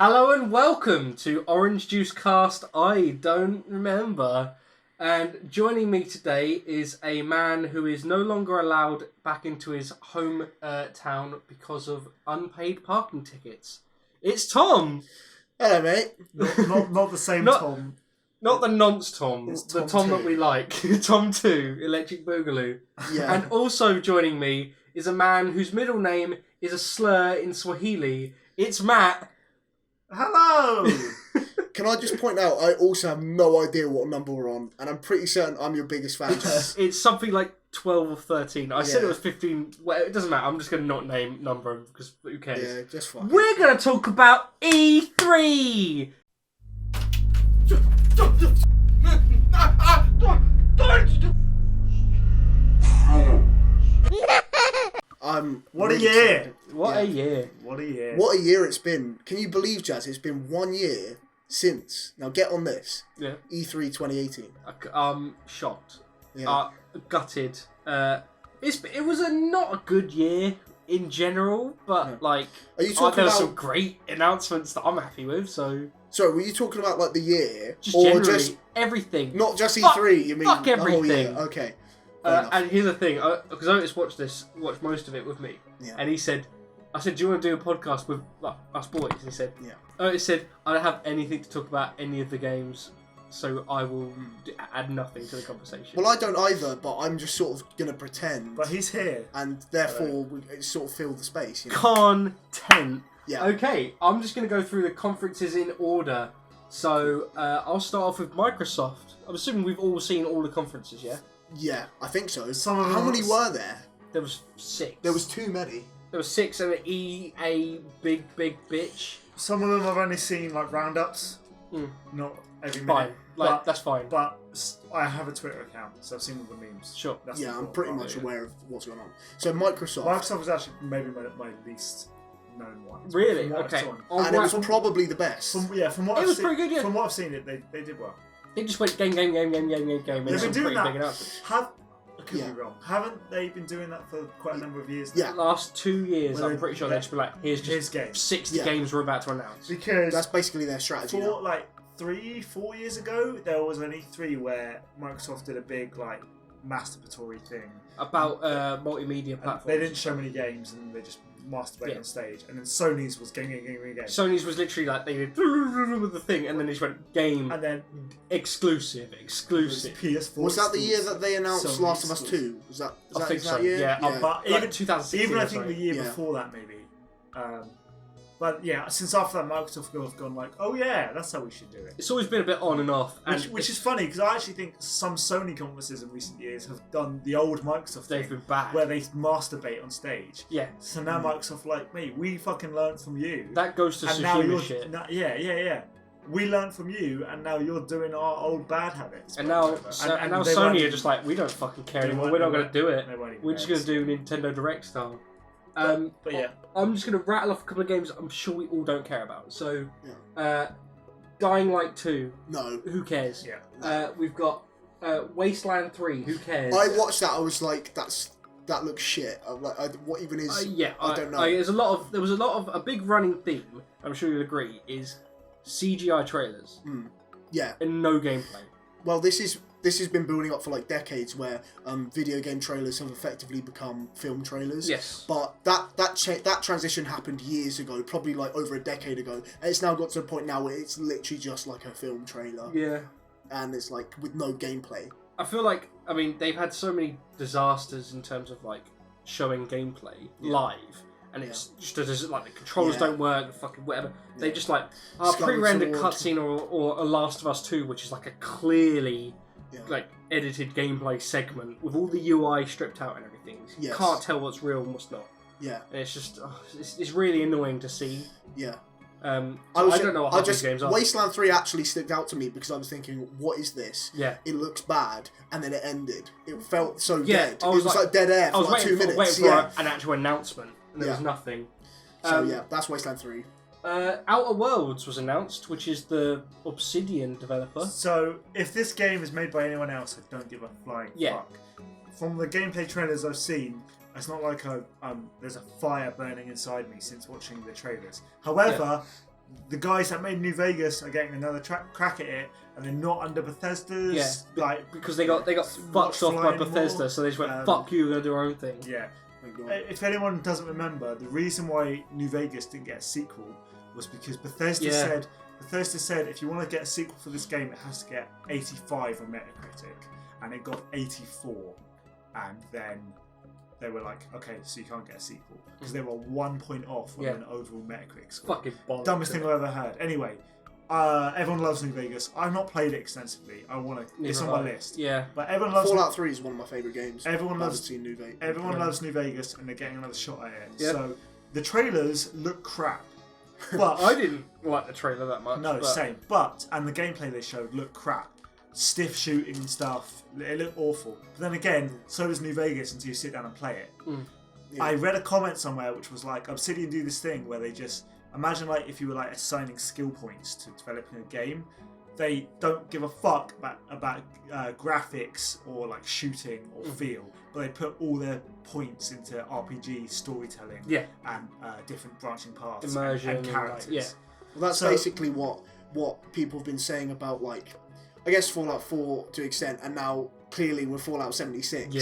Hello and welcome to Orangejuicecast. I don't remember. And joining me today is a man who is no longer allowed back into his home town because of unpaid parking tickets. It's Tom. Hello, mate. Not the same Tom. Not the Nonce Tom. It's the Tom Tom 2. that we like. Tom 2, Electric Boogaloo. Yeah. And also joining me is a man whose middle name is a slur in Swahili. It's Matt. Hello! Can I just point out, I also have no idea what number we're on, and I'm pretty certain I'm your biggest fan. It's something like 12 or 13. I said Yeah. it was 15. Well, it doesn't matter. I'm just going to not name number because who cares? Yeah, just fine. We're going to talk about E3. What a year! What a year. What a year. What a year it's been. Can you believe, Jazz, it's been 1 year since, now get on this, Yeah. E3 2018. I'm shocked. Yeah. Gutted. It was not a good year in general, but No. like Are you talking there were about, some great announcements that I'm happy with. So sorry, were you talking about like the year? just or generally just, everything. not just Fuck- E3, you mean fuck the whole everything. year? Okay. Fair enough. And here's the thing, because Otis watched most of it with me, Yeah. and he said, I said, do you want to do a podcast with like, us boys? And he said, Yeah. Otis said, I don't have anything to talk about any of the games, so I will add nothing to the conversation. Well, I don't either, but I'm just sort of going to pretend, But he's here. and therefore we sort of fill the space, you know? Content. Yeah. Okay, I'm just going to go through the conferences in order. So I'll start off with Microsoft. I'm assuming we've all seen all the conferences, yeah? Yeah, I think so. Some of How them many were there? There was 6. There was too many. There was 6 and an EA big bitch. Some of them I've only seen like roundups. Mm. Not every Fine, minute. like that's fine. But I have a Twitter account, so I've seen all the memes. Sure. That's Yeah, the I'm thought, pretty right? much aware of what's going on. So Microsoft, Microsoft was actually maybe my least known one. Really? From what I've Okay. seen. and it was probably the best. From what It I've was seen, pretty good, yeah. From what I've seen, they did well. They just went game, and They've some been pretty doing big that. announcements. I could be wrong. Haven't they been doing that for quite a number of years? Yeah. The last 2 years, Well, I'm pretty sure they've just been like, here's just games. 60 Yeah. games we're about to announce. Because That's basically their strategy now. like 3-4 years ago, there was an E3 where Microsoft did a big like masturbatory thing. About multimedia And platforms. they didn't show many games, and they just masturbated on stage. And then Sony's was game. Sony's was literally like, they did with the thing, and then they just went game, And then exclusive. PS4. Was that the year that they announced Sony Last of Us exclusive. 2? Was that I think that so, year? yeah. But Like even 2016 even I or think something. the year Yeah. before that maybe. But yeah, since after that, Microsoft have gone like, oh yeah, that's how we should do it. It's always been a bit on and off. And Which is funny because I actually think some Sony conferences in recent years have done the old Microsoft they've thing been bad. where they masturbate on stage. Yeah. So now Microsoft like, mate, we fucking learned from you. That goes to and now Tsushima you're shit. yeah. We learned from you, and now you're doing our old bad habits. And now, And now they won't Sony are even- just like, we don't fucking care they anymore. won't- We're not they going to do it. they won't even We're just care. going to do Nintendo Direct style. But yeah. I'm just going to rattle off a couple of games I'm sure we all don't care about. So, Dying Light 2, No. who cares? Yeah. We've got Wasteland 3, who cares? I watched that, I was like, that looks shit. I'm like, what even is... I don't know. There was a big running theme, I'm sure you'll agree, is CGI trailers Yeah. and no gameplay. Well, this has been building up for like decades, where video game trailers have effectively become film trailers. Yes. But that transition happened years ago, probably like over a decade ago, and it's now got to the point now where it's literally just like a film trailer, Yeah. and it's like with no gameplay. I feel like, I mean, they've had so many disasters in terms of like showing gameplay live, and it's just like the controllers don't work, the fucking whatever. They just like pre-rendered cutscene or a Last of Us 2, which is like a clearly like edited gameplay segment with all the UI stripped out and everything. You can't tell what's real and what's not. Yeah. And it's just it's really annoying to see. Yeah. I don't know what half these games are. Wasteland 3 actually stuck out to me because I was thinking, what is this? Yeah. It looks bad, and then it ended. It felt so dead. I was it was like dead air for like 2 minutes. waiting for an actual announcement, and there was nothing. So yeah, that's Wasteland 3. Outer Worlds was announced, which is the Obsidian developer. So if this game is made by anyone else, I don't give a flying fuck. From the gameplay trailers I've seen, it's not like there's a fire burning inside me since watching the trailers. However, the guys that made New Vegas are getting another crack at it, and they're not under Bethesda's because they got fucked off by Bethesda, so they just went fuck you, we're gonna do our own thing. Yeah. If anyone doesn't remember, the reason why New Vegas didn't get a sequel was because Bethesda said if you want to get a sequel for this game, it has to get 85 on Metacritic, and it got 84, and then they were like, okay, so you can't get a sequel because they were 1 point off on an overall Metacritic score. Fucking bollocks. Dumbest thing I've ever heard. Anyway, everyone loves New Vegas. I've not played it extensively. It's on my list. Yeah, but everyone loves Fallout 3 is one of my favourite games. Everyone loves New Vegas. Everyone loves New Vegas, and they're getting another shot at it. Yep. So the trailers look crap. But I didn't like the trailer that much. No, same. And the gameplay they showed looked crap. Stiff shooting and stuff. It looked awful. But then again, so does New Vegas until you sit down and play it. Yeah. I read a comment somewhere which was like, Obsidian do this thing where they just imagine like if you were like assigning skill points to developing a game. They don't give a fuck about graphics or like shooting or feel, but they put all their points into RPG storytelling and different branching paths, immersion, and characters. Well, that's basically what people have been saying about, like, I guess Fallout 4 to an extent, and now clearly with Fallout 76,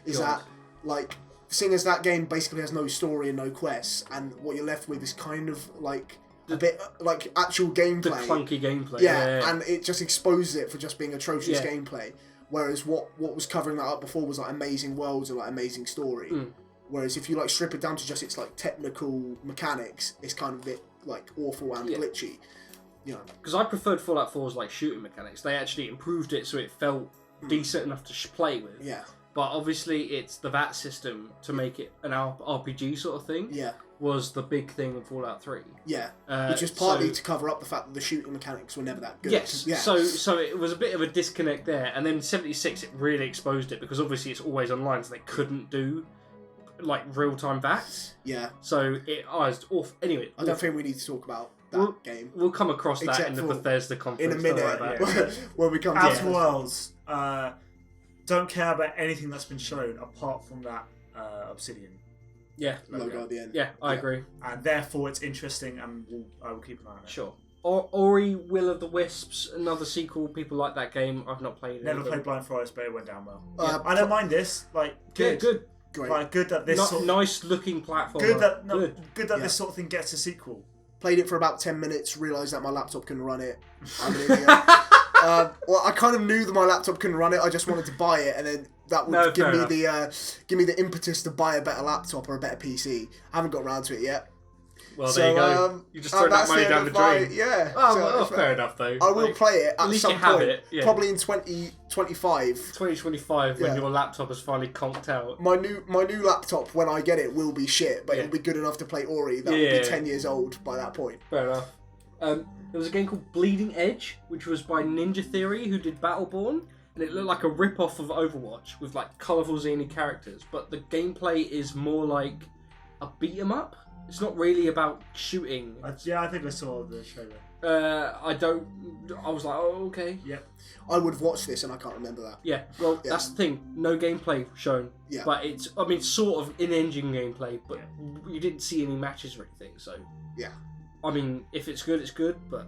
is that, like, seeing as that game basically has no story and no quests, and what you're left with is kind of like a bit like actual gameplay. The clunky gameplay. Yeah, and it just exposes it for just being atrocious gameplay. Whereas what was covering that up before was like amazing worlds and like amazing story. Whereas if you like strip it down to just its like technical mechanics, it's kind of a bit like awful and glitchy. You know, because I preferred Fallout 4's like shooting mechanics. They actually improved it so it felt decent enough to play with. Yeah. But obviously, it's the VAT system to make it an RPG sort of thing. Yeah. Was the big thing in Fallout 3. Yeah. Which is partly to cover up the fact that the shooting mechanics were never that good. Yes. Yeah. So it was a bit of a disconnect there, and then 76 it really exposed it because obviously it's always online, so they couldn't do like real time VATs. Yeah. So it was awful. Anyway, I don't think we need to talk about that game. We'll come across that in the Bethesda conference in a minute. When we come to Outer Worlds. Don't care about anything that's been shown apart from that Obsidian logo at the end. Yeah, I agree. And therefore it's interesting, and I will keep an eye on it. Sure. Ori, Will of the Wisps, another sequel. People like that game. I've not played it. Never played Blind Forest, but it went down well. I don't mind this. Like, good. Yeah, good. Great. Like, good that this nice looking platform. Good that this sort of thing gets a sequel. Played it for about 10 minutes, realised that my laptop couldn't run it. Well, I kind of knew that my laptop couldn't run it. I just wanted to buy it, and then that would give me the impetus to buy a better laptop or a better PC. I haven't got around to it yet. Well, there you go. You just throw that money down the drain. Yeah. Oh, fair enough, though. I will play it at some point. Probably in 2025. 2025, when your laptop has finally conked out. My new laptop, when I get it, will be shit, but it'll be good enough to play Ori. That will be 10 years old by that point. Fair enough. There was a game called Bleeding Edge, which was by Ninja Theory, who did Battleborn, and it looked like a rip-off of Overwatch with like colourful zany characters, but the gameplay is more like a beat-em-up. It's not really about shooting. I think I saw the trailer. I was like, oh, okay. Yep. I would have watched this and I can't remember that. Yeah, well, that's the thing. No gameplay shown. Yeah. But it's, sort of in-engine gameplay, but you didn't see any matches or anything, so... Yeah. I mean, if it's good, it's good, but...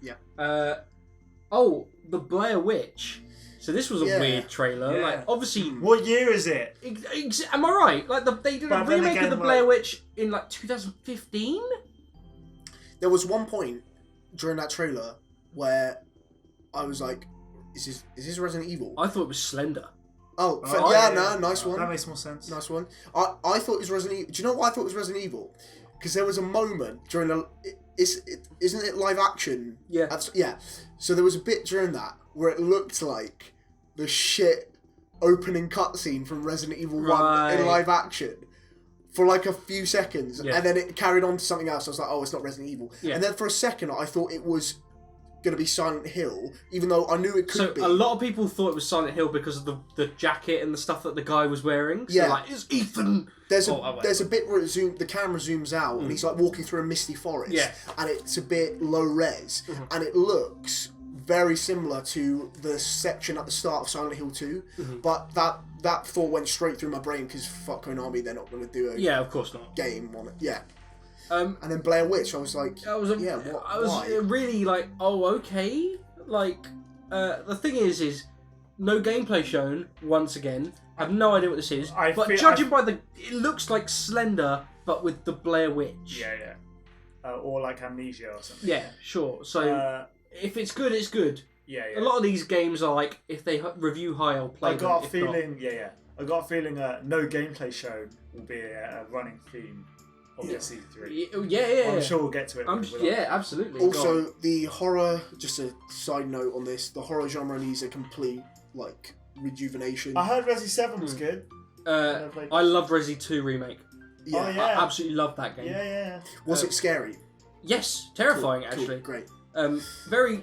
Yeah. The Blair Witch. So this was a weird trailer. Yeah. Like, obviously... What year is it? Am I right? Like, they did a remake of the Blair Witch in, like, 2015? There was one point during that trailer where I was like, is this Resident Evil? I thought it was Slender. Nice one. That makes more sense. Nice one. I thought it was Resident Evil. Do you know why I thought it was Resident Evil? Because there was a moment during isn't it live action? Yeah. So there was a bit during that where it looked like the shit opening cutscene from Resident Evil 1 in live action for like a few seconds, and then it carried on to something else. I was like, oh, it's not Resident Evil. Yeah. And then for a second, I thought it was going to be Silent Hill, even though I knew it could be. So a lot of people thought it was Silent Hill because of the jacket and the stuff that the guy was wearing. So like, it's Ethan. There's a bit where the camera zooms out and he's like walking through a misty forest, and it's a bit low res, and it looks very similar to the section at the start of Silent Hill 2, but that thought went straight through my brain because fuck Konami, they're not going to do a of course not game on it. Yeah. And then Blair Witch, I was like, why? Really like, oh, okay. Like, the thing is no gameplay shown once again. I have no idea what this is. But judging by it looks like Slender, but with the Blair Witch. Yeah. Or like Amnesia or something. Yeah, sure. So if it's good, it's good. Yeah. A lot of these games are like, if they review high, I'll play them. I got a feeling no gameplay shown will be a running theme of this E3. Yeah. I'm sure we'll get to it. Absolutely. Also, the horror, just a side note on this, the horror genre needs a complete, like, rejuvenation. I heard Resi 7 was good. I loved Resi 2 remake. Yeah. Oh, yeah. I absolutely loved that game. Yeah. Was it scary? Yes, terrifying cool, actually. Great. I'm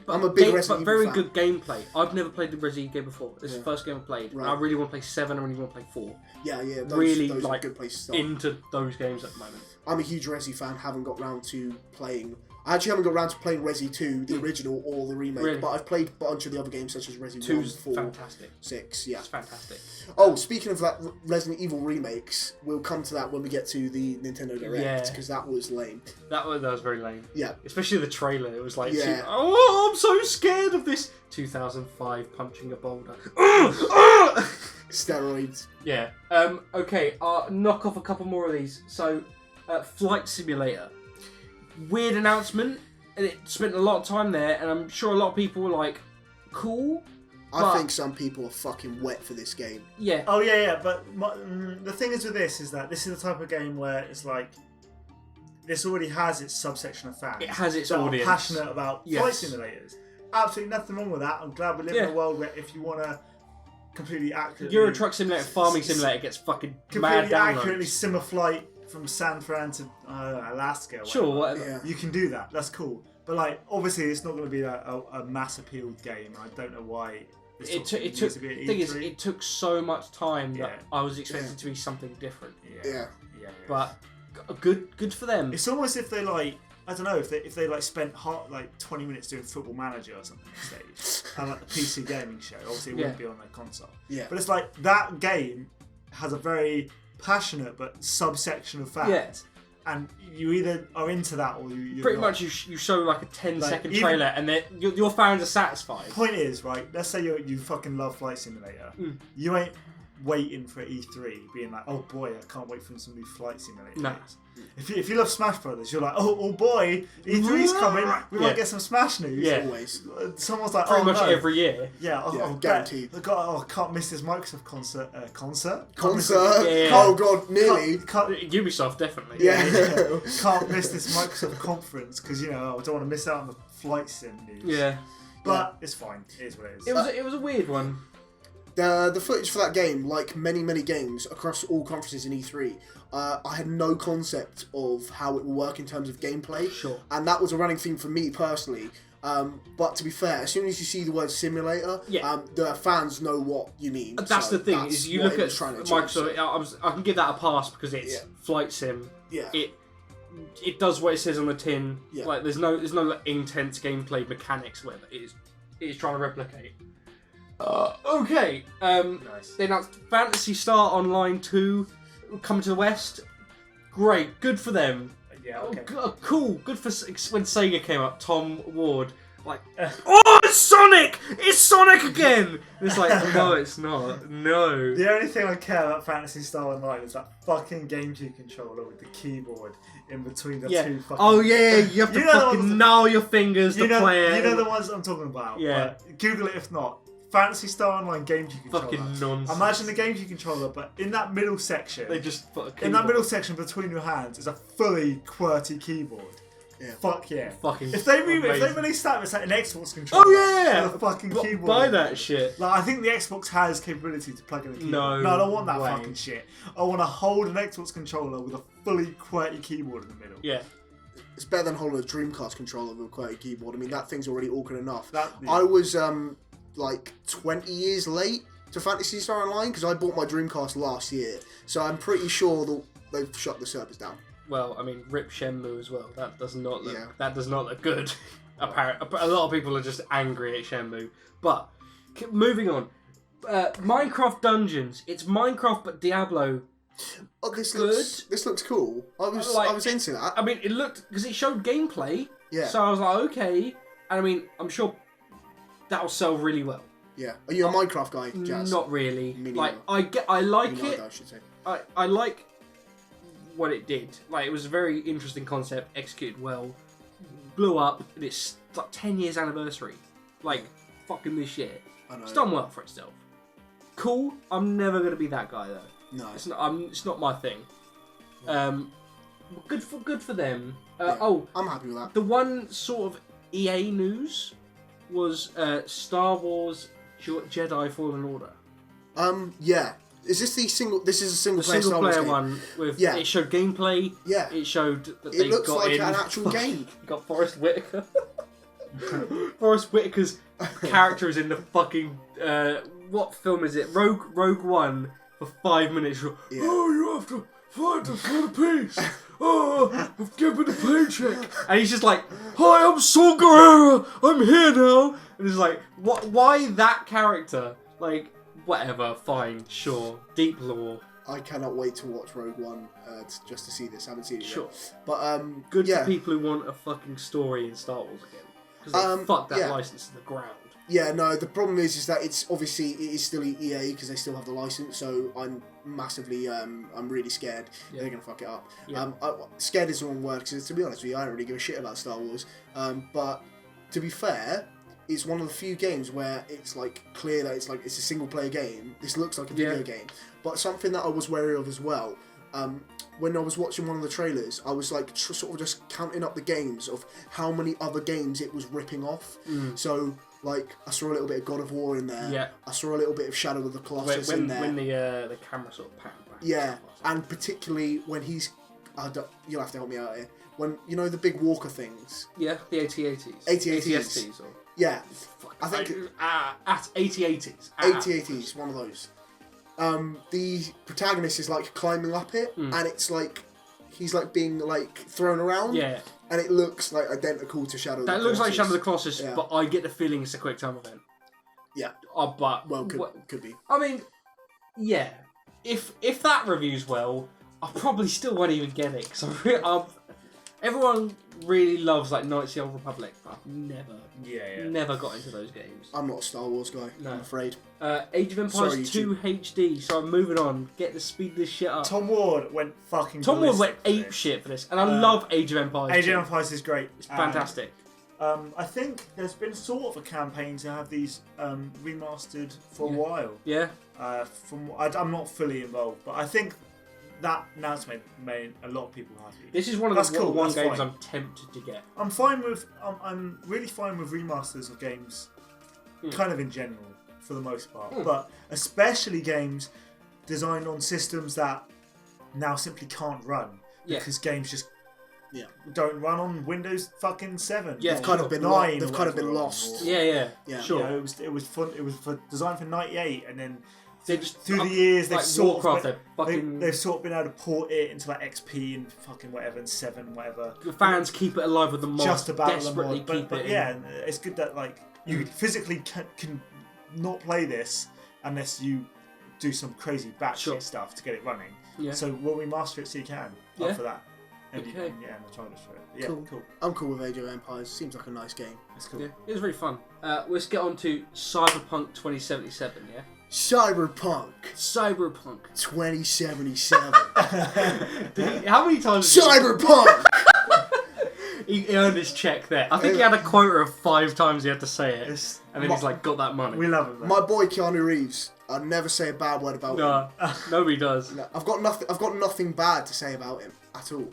a big Resident Evil fan. Good gameplay. I've never played the Resident Evil game before. This is the first game I played. Right. I really want to play 7. I really want to play 4. Yeah. Those like are good places to start. into those games at the moment. I'm a huge Resi fan. Haven't got round to playing. I actually haven't got round to playing Resi 2, the original or the remake. Really? But I've played a bunch of the other games such as Resi 2's 1, 4, fantastic. 6. Yeah. It's fantastic. Oh, speaking of that Resident Evil remakes, we'll come to that when we get to the Nintendo Direct because that was lame. That was very lame. Yeah. Especially the trailer. It was like, I'm so scared of this. 2005 punching a boulder. Steroids. Yeah. Okay. I'll knock off a couple more of these. So, Flight Simulator. Weird announcement. And it spent a lot of time there, and I'm sure a lot of people were like, cool. I think some people are fucking wet for this game. Yeah. Oh, yeah. But the thing is with this is that this is the type of game where it's like, this already has its subsection of fans. It has its that audience. Are passionate about flight simulators. Absolutely nothing wrong with that. I'm glad we live in a world where if you want to completely accurately... Euro Truck Simulator, Farming Simulator gets fucking mad downloads. Completely accurately sim a flight from San Fran to Alaska. Sure, whatever. Yeah. You can do that. That's cool. But like, obviously, it's not going to be a mass appealed game. I don't know why. It took so much time that I was expecting it to be something different. Yeah. But good for them. It's almost if they like, I don't know, if they like spent 20 minutes doing Football Manager or something instead, and like the PC gaming show. Obviously, it wouldn't be on their console. Yeah. But it's like that game has a very passionate but subsection of fans. Yeah. And you either are into that or you're pretty not. much you show like a 10-second trailer and your fans are satisfied. Point is, right, let's say you fucking love Flight Simulator. You ain't waiting for E3 being like, oh boy, I can't wait for some new Flight Simulator games. If you love Smash Brothers, you're like, oh boy, E3's coming, we might get some Smash news. Yeah. Always. Someone's like, pretty much every year. Yeah, guaranteed. I can't miss this Microsoft concert. Yeah. Oh god, nearly. Ubisoft, definitely. Yeah. Can't miss this Microsoft conference because, I don't want to miss out on the Flight Sim news. Yeah. But it's fine. It is what it is. It was a weird one. The footage for that game, like many games across all conferences in E3, I had no concept of how it will work in terms of gameplay. Sure. And that was a running theme for me personally. But to be fair, as soon as you see the word simulator, the fans know what you mean. That's the thing, is you look at Microsoft, I can give that a pass because it's Flight Sim. Yeah. It does what it says on the tin. Yeah. Like there's no like, intense gameplay mechanics where it is trying to replicate. Okay. Nice. They announced Phantasy Star Online 2 coming to the West. Great, good for them. Yeah, okay. Cool, good for when Sega came up. Tom Ward, like, oh, it's Sonic! It's Sonic again! And it's like, no, it's not. No. The only thing I care about Phantasy Star Online is that fucking GameCube controller with the keyboard in between the two fucking... Oh yeah, you have to fucking gnaw your fingers to play it. You know the ones I'm talking about? Yeah. Google it if not. Phantasy Star Online GameCube controller. Fucking nonsense. Imagine the GameCube controller, but in that middle section... They just put a keyboard. In that middle section between your hands is a fully QWERTY keyboard. Yeah. Fuck yeah. Fucking if they release that, it's like an Xbox controller. Oh yeah! With a fucking keyboard. Buy that shit. Like, I think the Xbox has capability to plug in a keyboard. No, I don't want that way. fucking shit. I want to hold an Xbox controller with a fully QWERTY keyboard in the middle. Yeah. It's better than holding a Dreamcast controller with a QWERTY keyboard. I mean, that thing's already awkward enough. Yeah. I was like 20 years late to Phantasy Star Online because I bought my Dreamcast last year. So I'm pretty sure that they've shut the servers down. Well, I mean, rip Shenmue as well. That does not look good. Apparently, a lot of people are just angry at Shenmue. But moving on, Minecraft Dungeons. It's Minecraft but Diablo Oh, this good. looks cool. I was into that. I mean, it looked because it showed gameplay. Yeah. So I was like, okay, and I mean, I'm sure that'll sell really well. Yeah. Are you a Minecraft guy, Jazz? Not really. Me Like neither. I like Me it. neither, I should say. I like what it did. Like, it was a very interesting concept, executed well, blew up, and it's like 10 years anniversary. Like, fucking this year. I know. It's done well for itself. Cool. I'm never gonna be that guy though. No. It's not my thing. Good for them. Yeah, Oh, I'm happy with that. the one sort of EA news was Star Wars Jedi Fallen Order. Yeah. Is this the single? This is a single player Single Star Wars player game. one with Yeah. It showed gameplay. Yeah. It showed that It they looks got like in an actual game. Got Forrest Whitaker. Forrest Whitaker's character is in the fucking what film is it? Rogue One for 5 minutes. Yeah. Oh, you have to fight for the peace. Oh, I've given the paycheck. And he's just like, hi, I'm Saul Guerrero. I'm here now. And it's like, what? Why that character? Like, whatever. Fine, sure. Deep lore. I cannot wait to watch Rogue One just to see this. I haven't seen it Sure. yet. But Good yeah. for people who want a fucking story in Star Wars again. Because they fucked that yeah. license to the ground. Yeah, no, the problem is that it's obviously, it is still EA because they still have the license, so I'm massively, I'm really scared they're going to fuck it up. Yeah. Scared is the wrong word because, to be honest with you, I don't really give a shit about Star Wars. But to be fair, it's one of the few games where it's like clear that it's a single player game. This looks like a video game. But something that I was wary of as well, when I was watching one of the trailers, I was like sort of just counting up the games of how many other games it was ripping off. So, like, I saw a little bit of God of War in there. Yeah. I saw a little bit of Shadow of the Colossus in there. When the camera sort of panned back. Yeah, and particularly when he's... you'll have to help me out here. When, you know, the big walker things. Yeah, the AT-ATs. AT-ATs. Or... Yeah. I think... at AT-ATs. AT-ATs, one of those. The protagonist is like climbing up it, and it's like he's like being like thrown around. Yeah. And it looks like identical to Shadow of the Colossus. That looks like Shadow of the Colossus, Yeah. but I get the feeling it's a quick time event. Yeah. But Well, could be. I mean, yeah. If that reviews well, I probably still won't even get it because everyone really loves like Knights of the Old Republic, but I've never got into those games. I'm not a Star Wars guy. No. I'm afraid. Age of Empires 2 HD. So I'm moving on. Get the speed this shit up. Tom Ward went fucking. Tom Ward went ballistic for ape this. shit for this, and I love Age of Empires. Age 2. of Empires is great. It's fantastic. I think there's been sort of a campaign to have these remastered for a while. Yeah. I'm not fully involved, but I think that announcement made a lot of people happy. This is one of That's the cool, one that's games fine. I'm tempted to get. I'm fine with. I'm really fine with remasters of games, kind of in general, for the most part. But especially games designed on systems that now simply can't run because games just don't run on Windows fucking 7. Yeah, They've kind of been 9. They've kind of been lost. Yeah. You Sure. know, it was fun. It was designed for '98, and then They just through the years they've like sort Warcraft, of they've sort of been able to port it into like XP and fucking whatever and 7 whatever. The fans keep it alive with the mods. Just about desperately the mod, keep but it. yeah, it's good that like you physically can not play this unless you do some crazy batshit stuff to get it running. Yeah. So when we master it, so you can. Yeah. For that. And Okay. and the trailers for it. Yeah, cool. I'm cool with Age of Empires. Seems like a nice game. That's cool. Yeah, it was really fun. Let's get on to Cyberpunk 2077. Yeah. Cyberpunk Cyberpunk. 2077. How many times? Cyberpunk. He earned his check there. I think he had a quota of 5 times he had to say it, and then he's like, got that money. We love it. Man. My boy Keanu Reeves. I'd never say a bad word about him. Nobody does. No, I've got nothing bad to say about him at all,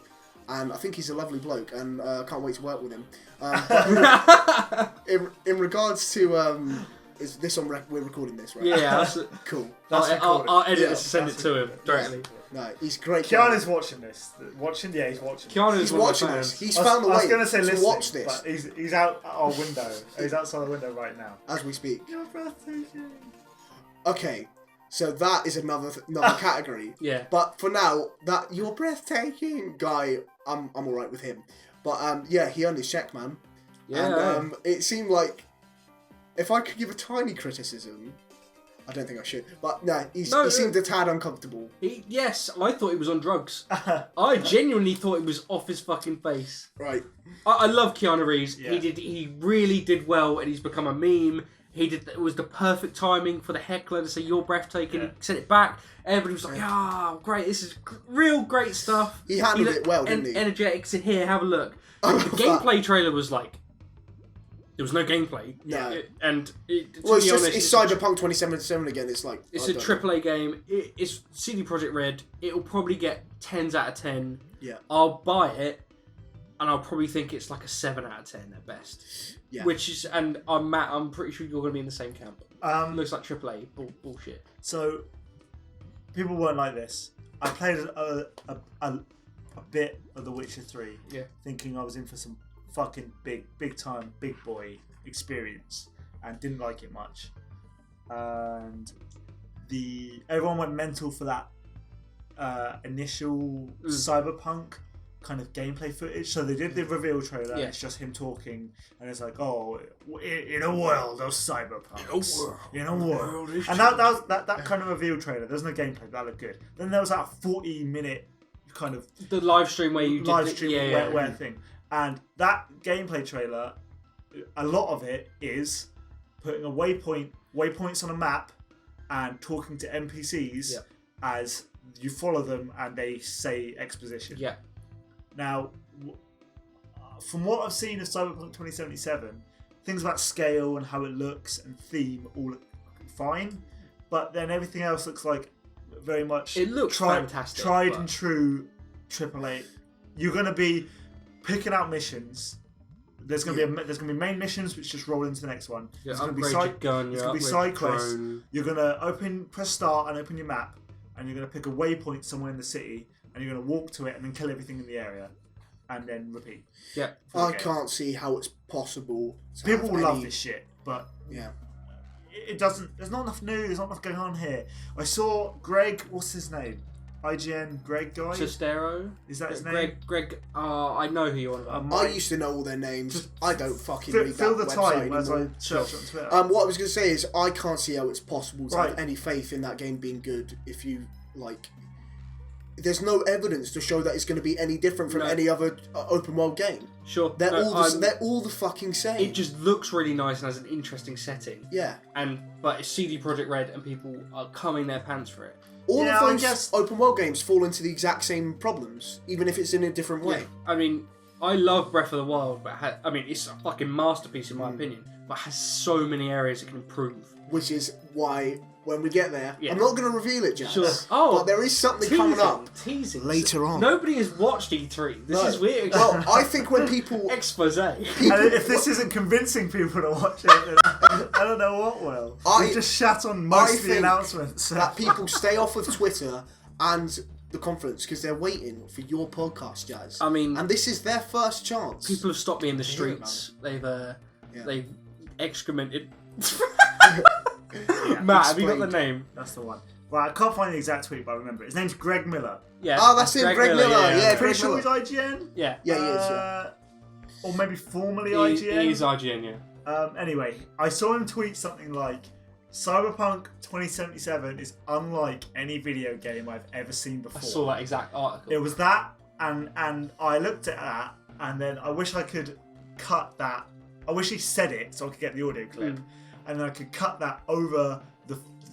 and I think he's a lovely bloke, and I can't wait to work with him. In regards to is this on we're recording this, right? Yeah, cool. I'll edit this and send it to him directly. No, he's great. Keanu's watching this. Yeah, he's watching. Keanu's watching this. He's found the way. I was going to say listening, watch this, but he's out our window. He's outside the window right now as we speak. You're breathtaking. Okay, so that is another category. Yeah. But for now, that you're breathtaking guy, I'm alright with him. But yeah, he earned his check, man. Yeah. And it seemed like if I could give a tiny criticism, I don't think I should. But no, he No. seemed a tad uncomfortable. Yes, I thought he was on drugs. I genuinely thought he was off his fucking face. Right. I love Keanu Reeves. Yeah. He really did well, and he's become a meme. It was the perfect timing for the heckler to say "you're breathtaking." Yeah. He sent it back. Everybody was like, "Ah, great! This is real great stuff." He handled it well, didn't he? Energetic. Said, "Here, have a look." I The love gameplay trailer was like, there was no gameplay. No. To Well, be it's honest, Cyberpunk 2077 again. It's like it's I a don't know. AAA game. It's CD Projekt Red. It'll probably get 10s out of 10. Yeah. I'll buy it, and I'll probably think it's like a 7 out of 10 at best. Yeah. Which is, and Matt, I'm pretty sure you're going to be in the same camp. Looks like AAA bullshit. So, people weren't like this. I played a bit of The Witcher 3, thinking I was in for some fucking big time, big boy experience, and didn't like it much. And everyone went mental for that initial Cyberpunk kind of gameplay footage. So they did the reveal trailer. Yeah. It's just him talking, and it's like, oh, in a world of cyberpunk, in a world, and that kind of reveal trailer. There's no gameplay. That looked good. Then there was that 40-minute kind of The live stream where you did live stream where thing, and that gameplay trailer, a lot of it is putting waypoints on a map and talking to NPCs as you follow them and they say exposition. Yeah. Now, from what I've seen of Cyberpunk 2077, things about scale and how it looks and theme all look fine, but then everything else looks like very much It looks fantastic. tried and true AAA. You're going to be picking out missions. There's going to be main missions which just roll into the next one. Yeah, There's going to be upgrade your gun, there's you going to be upgrade side your quests. drone. You're going to press start and open your map, and you're going to pick a waypoint somewhere in the city, and you're going to walk to it and then kill everything in the area, and then repeat. Yeah. I can't see how it's possible. To People will have love any... this shit, but Yeah. it doesn't. There's not enough news. There's not enough going on here. I saw Greg. What's his name? IGN Greg guy. Sestero? Is that his name? Greg. I know who you're on about. I used to know all their names. Just I don't fucking read fill that the website time as I anymore. search on Twitter. What I was going to say is I can't see how it's possible to have Right. any faith in that game being good if you, like... There's no evidence to show that it's going to be any different from any other open world game. Sure. They're all the fucking same. It just looks really nice and has an interesting setting. Yeah. But it's CD Projekt Red and people are coming their pants for it. All Yeah, of I those guess- open world games fall into the exact same problems, even if it's in a different way. Yeah. I mean, I love Breath of the Wild, but it's a fucking masterpiece in my opinion, but has so many areas it can improve. Which is why, when we get there, Yeah. I'm not going to reveal it, Jazz. Sure. Oh, but there is something coming up Teasing. later on. Nobody has watched E3. This is weird. Well, I think when people... Expose. And if this isn't convincing people to watch it, then I don't know what will. We've just shat on most of the think announcements. that people stay off of Twitter and the conference because they're waiting for your podcast, Jazz. I mean, and this is their first chance. people have stopped me in the hear it, streets. They've excremented. Yeah, Matt, have you got explained. the name? That's the one. Well, I can't find the exact tweet, but I remember it. His name's Greg Miller. Yeah. Oh, that's him, Greg Miller. Yeah, Pretty Greg sure Miller. he's IGN. Yeah. Yeah, he is. Yeah. Or maybe formerly He IGN. is IGN, yeah. Anyway, I saw him tweet something like, Cyberpunk 2077 is unlike any video game I've ever seen before. I saw that exact article. It was that, and I looked at that, and then I wish I could cut that. I wish he said it so I could get the audio clip, and then I could cut that over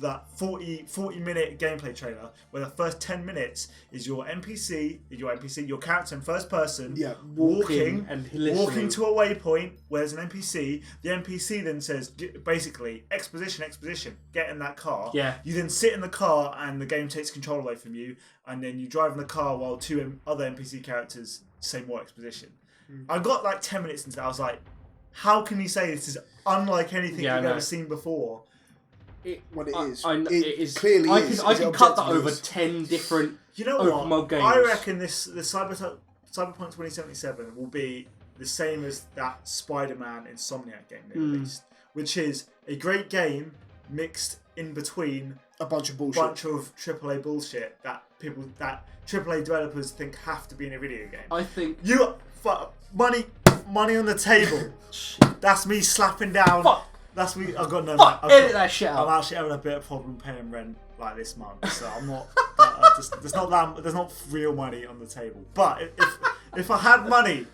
that 40-minute gameplay trailer where the first 10 minutes is your character in first person, walking and listening. walking to a waypoint where there's an NPC. The NPC then says, basically, exposition, get in that car. Yeah. You then sit in the car and the game takes control away from you, and then you drive in the car while two other NPC characters say more exposition. I got like 10 minutes into that, I was like, how can you say this is unlike anything you've ever seen before? What it is. It is clearly I is. I It can cut that objectively over is. 10 different You know open what? world games. I reckon the Cyberpunk 2077 will be the same as that Spider-Man Insomniac game they released, which is a great game mixed in between A bunch of bullshit. bunch of AAA bullshit that AAA developers think have to be in a video game. I think Money on the table. That's me slapping down. Fuck. That's me. I've got no. Edit that shit out. I'm actually having a bit of problem paying rent like this month, so I'm not. There's not real money on the table. But if I had money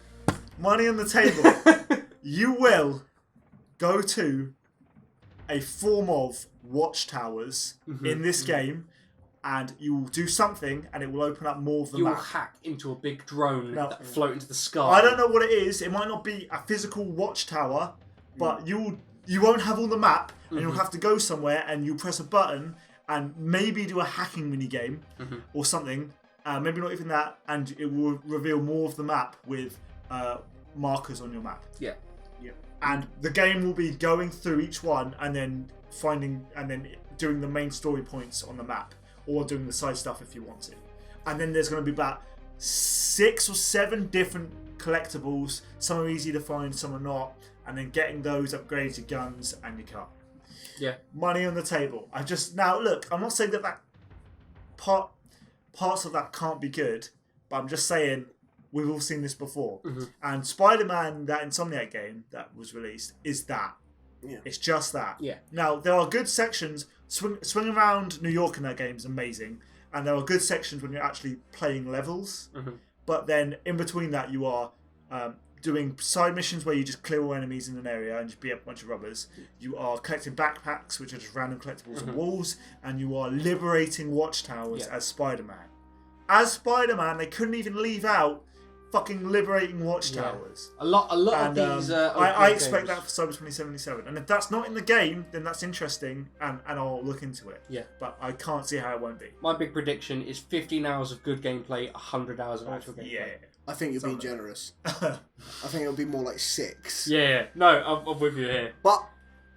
on the table, you will go to a form of watchtowers in this game, and you will do something, and it will open up more of the map. You will hack into a big drone that float into the sky. I don't know what it is. It might not be a physical watchtower, but you won't have all the map, and you'll have to go somewhere, and you press a button, and maybe do a hacking minigame or something. Maybe not even that, and it will reveal more of the map with markers on your map. Yeah. And the game will be going through each one and then doing the main story points on the map, or doing the side stuff if you want to. And then there's going to be about 6 or 7 different collectibles. Some are easy to find, some are not. And then getting those upgrades your guns and your car. Yeah. Money on the table. Now look, I'm not saying that parts of that can't be good, but I'm just saying we've all seen this before. And Spider-Man, that Insomniac game that was released, is that. Yeah. It's just that. Yeah. Now, there are good sections. Swing around New York in that game is amazing. And there are good sections when you're actually playing levels. But then in between that, you are doing side missions where you just clear all enemies in an area and just beat up a bunch of robbers. You are collecting backpacks, which are just random collectibles and walls. And you are liberating watchtowers as Spider-Man. As Spider-Man, they couldn't even leave out fucking liberating watchtowers. A lot of these. I expect that for Cyber 2077, and if that's not in the game, then that's interesting, and I'll look into it. Yeah, but I can't see how it won't be. My big prediction is 15 hours of good gameplay, 100 hours of actual gameplay. Yeah, I think you're being generous. I think it'll be more like 6. Yeah. No, I'm with you here. But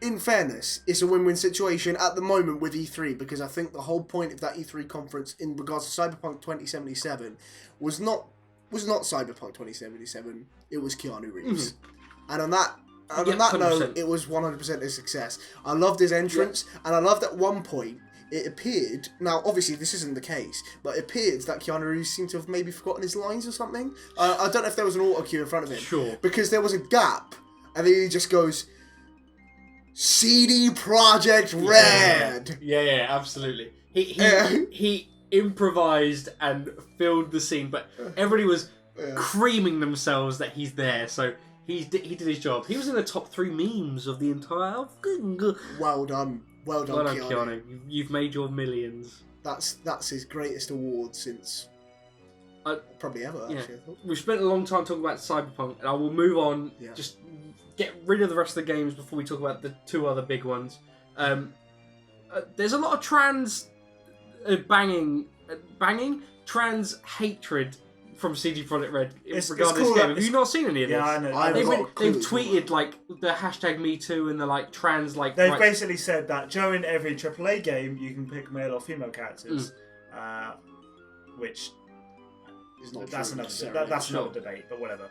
in fairness, it's a win-win situation at the moment with E3, because I think the whole point of that E3 conference in regards to Cyberpunk 2077 was not Cyberpunk 2077, it was Keanu Reeves. And on that note, it was 100% a success. I loved his entrance, and I loved at one point, it appeared, now obviously this isn't the case, but it appeared that Keanu Reeves seemed to have maybe forgotten his lines or something. I don't know if there was an auto cue in front of him. Sure. Because there was a gap, and then he just goes, CD Projekt Red! Yeah, absolutely. He improvised and filled the scene, but everybody was creaming themselves that he's there, so he did his job. He was in the top 3 memes of the entire. Well done, Keanu. You've made your millions. That's his greatest award since probably ever. Actually, I thought. We've spent a long time talking about Cyberpunk, and I will move on. Yeah. Just get rid of the rest of the games before we talk about the 2 other big ones. There's a lot of trans. Banging, trans hatred from CD Projekt Red regarding this game. Have you not seen any of this? Yeah, I know. They've tweeted like the hashtag #MeToo and the like trans like. They've basically said that during every AAA game you can pick male or female characters, which is not that's another debate, but whatever.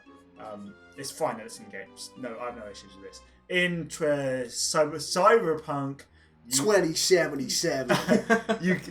It's fine that it's in games. No, I have no issues with this. In Cyberpunk 2077.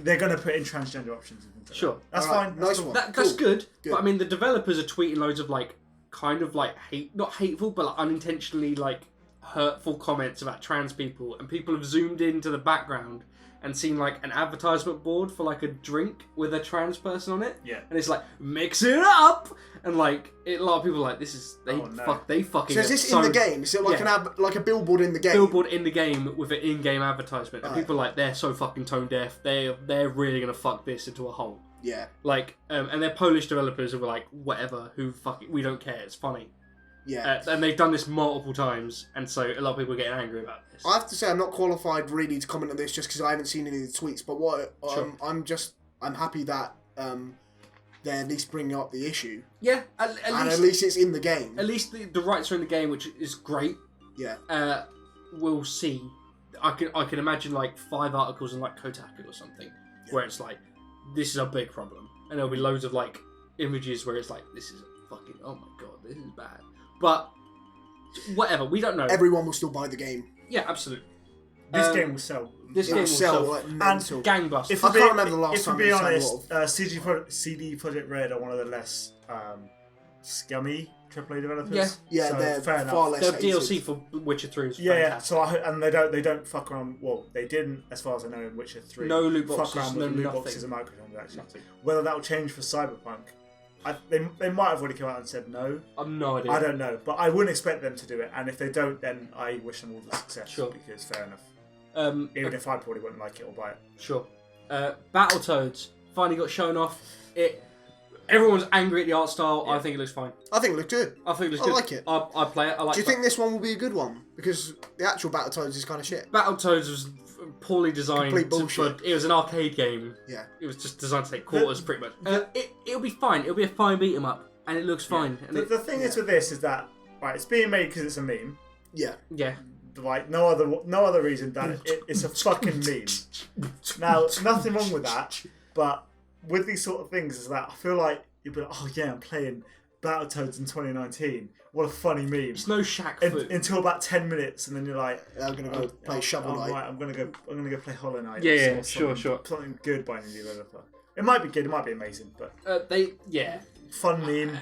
They're going to put in transgender options. Sure, that's fine. Nice one. That's good. But I mean, the developers are tweeting loads of like, kind of like not hateful, but like unintentionally like hurtful comments about trans people, and people have zoomed into the background and seen like an advertisement board for like a drink with a trans person on it. Yeah. And it's like, mix it up, and like a lot of people are like, this is they fucking. So is this in the game? Is it like like a billboard in the game? Billboard in the game with an in-game advertisement, and people are like, they're so fucking tone deaf. They're really gonna fuck this into a hole. Yeah. Like, and they're Polish developers who were like, whatever, we don't care. It's funny. Yeah. And they've done this multiple times, and so a lot of people are getting angry about this. I have to say I'm not qualified really to comment on this just because I haven't seen any of the tweets, but I'm happy that they're at least bringing up the issue. Yeah, at least it's in the game. At least the rights are in the game, which is great. Yeah. We'll see. I can imagine like 5 articles in like Kotaku or something where it's like, this is a big problem, and there'll be loads of like images where it's like, this is fucking, oh my god, this is bad. But whatever, we don't know. Everyone will still buy the game. Yeah, absolutely. This game will sell. This game will sell like and I gangbusters. can't remember the last time. To be honest, CD Projekt Red are one of the less scummy AAA developers. Yeah, so they're fair far enough. less. The DLC for Witcher 3 is Yeah. fantastic. So and they don't fuck around. Well, they didn't, as far as I know, in Witcher 3. No loot fuck boxes, around with no loot nothing. boxes and microtransactions. Whether that will change for Cyberpunk, they might have already come out and said no. I've no idea. I don't know, but I wouldn't expect them to do it. And if they don't, then I wish them all the success. Sure. Because fair enough. Even if I probably wouldn't like it or buy it. Sure. Battletoads finally got shown off. Everyone's angry at the art style. Yeah. I think it looks fine. I think it looks good. I think it looks good. I like it. I play it. I like it. Do you think this one will be a good one? Because the actual Battletoads is kind of shit. Battletoads was poorly designed. Complete bullshit. It was an arcade game. Yeah. It was just designed to take quarters, pretty much. It'll be fine. It'll be a fine beat 'em up, and it looks fine. Yeah. And the thing is with this is that it's being made because it's a meme. Yeah. Yeah. Like no other reason than it's a fucking meme. Now, nothing wrong with that, but with these sort of things is that I feel like you'll be like, oh yeah, I'm playing Battletoads in 2019. What a funny meme. It's no Shaq foot. Until about 10 minutes, and then you're like, I'm gonna go play Shovel Knight. Right, I'm gonna go play Hollow Knight. Yeah, sure. Something good by an indie developer. It might be good. It might be amazing, but Uh, fun meme.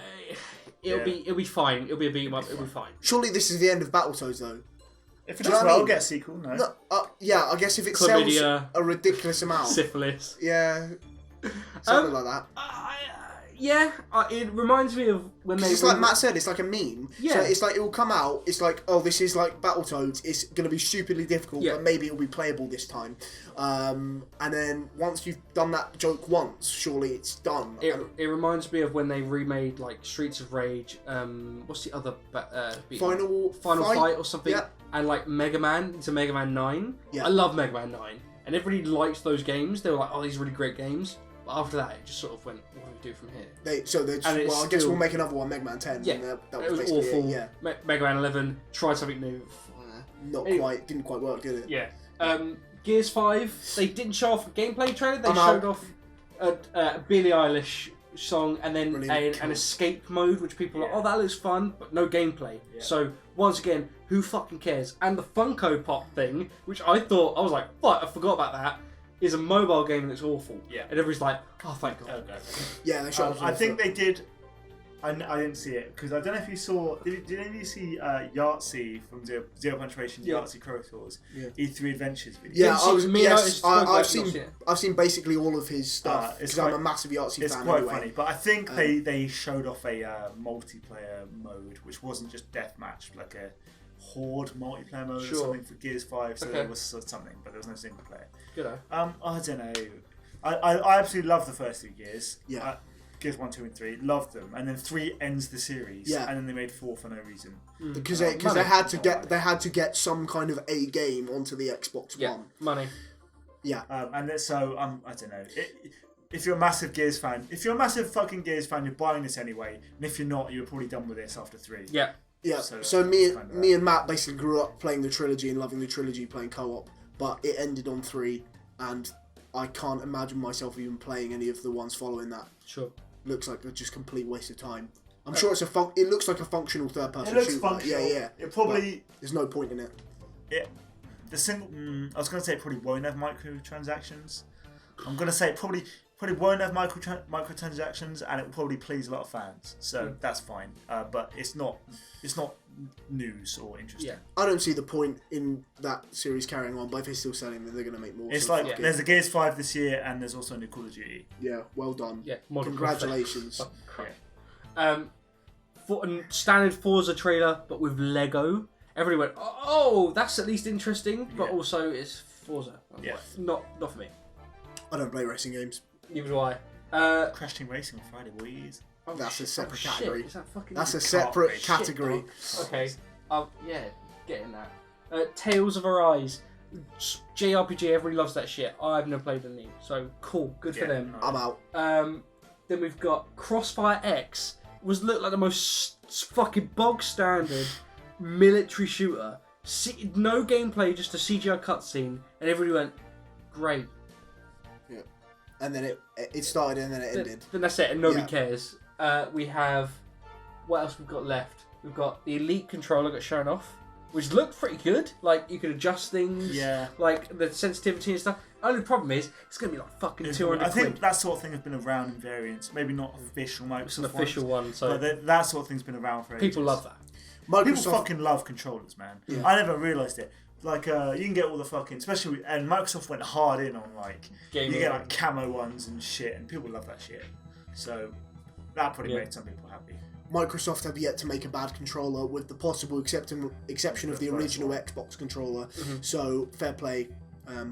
It'll be fine. It'll be a beat 'em up. It'll be fine. Surely this is the end of Battletoads, though. If it does well, get a sequel. No. Yeah, I guess if it Chlamydia, sells a ridiculous amount. Syphilis. Yeah. Something like that. It reminds me of when they. It's like Matt said, it's like a meme. Yeah. So it's like it will come out. It's like, oh, this is like Battletoads. It's gonna be stupidly difficult, but maybe it'll be playable this time. And then once you've done that joke once, surely it's done. It reminds me of when they remade like Streets of Rage. What's the other? Final Fight or something. Yeah. And like Mega Man into Mega Man 9. Yeah. I love Mega Man 9, and everybody likes those games. They were like, oh, these are really great games. But after that, it just sort of went, what do we do from here? I guess we'll make another one, Mega Man 10. Yeah, and that it was basically awful. Yeah. Mega Man 11, try something new. Didn't quite work, did it? Yeah. Gears 5, they didn't show off a gameplay trailer. They showed off a Billie Eilish song and then an escape mode, which people are like, oh, that looks fun, but no gameplay. Yeah. So once again, who fucking cares? And the Funko Pop thing, which I was like, what? I forgot about that. Is a mobile game that's awful. Yeah. And everybody's like, oh, thank God. Yeah, they showed I think they did. I didn't see it because I don't know if you saw. Did any of you see Yahtzee from Zero Punctuation? Yahtzee Crow Tours, E3 Adventures video. Yeah, I've seen basically all of his stuff because I'm a massive Yahtzee fan. It's quite funny, but I think they showed off a multiplayer mode, which wasn't just deathmatch, like a horde multiplayer mode or something for Gears 5. So there was something, but there was no single player. Good. I don't know. I absolutely love the first 3 Gears. Yeah. Gears 1, 2, and 3, loved them, and then 3 ends the series, and then they made 4 for no reason. Because they had to get some kind of a game onto the Xbox One. Money. Yeah. And so I don't know. If you're a massive Gears fan, if you're a massive fucking Gears fan, you're buying this anyway. And if you're not, you're probably done with this after 3. Yeah. Yeah. So me and Matt basically grew up playing the trilogy and loving the trilogy, playing co-op, but it ended on 3, and I can't imagine myself even playing any of the ones following that. Sure. Looks like a just complete waste of time. I'm sure it looks like a functional third-person shooter. It looks functional. Yeah. It probably... There's no point in it. I was going to say it probably won't have microtransactions. I'm going to say it probably won't have microtransactions, and it will probably please a lot of fans. So that's fine. But it's not news or interesting. Yeah. I don't see the point in that series carrying on, but if they're still selling them, they're going to make more. It's like there's a Gears 5 this year, and there's also a new Call of Duty. Yeah, well done. Yeah, congratulations. Standard Forza trailer, but with Lego. Everybody went, oh, that's at least interesting, but also it's Forza. Not for me. I don't play racing games. Neither do I. Crash Team Racing on Friday, boys. That's a separate category. Is that fucking That's a separate category. Okay. Getting that. Tales of Arise. JRPG, everybody loves that shit. I've never played any, so cool. Good for them. I'm out. Then we've got Crossfire X. Looked like the most fucking bog standard military shooter. No gameplay, just a CGI cutscene, and everybody went, great. Yeah. And then it started and then it ended. Then that's it, and nobody cares. We have... What else we've got left? We've got the Elite controller got shown off. which looked pretty good. Like, you could adjust things. Yeah. Like, the sensitivity and stuff. Only problem is, it's going to be like fucking 200 I think quid. that sort of thing has been around in variants. Maybe not official Microsoft It's an official one, so... But that sort of thing's been around for ages. People love that. People fucking love controllers, man. Yeah. I never realised it. Like, you can get all the fucking... Especially... And Microsoft went hard in on, like... Gaming. You get, like, camo ones and shit, and people love that shit. So, that probably made some people happy. Microsoft have yet to make a bad controller, with the possible exception of the original Xbox controller. Mm-hmm. So, fair play.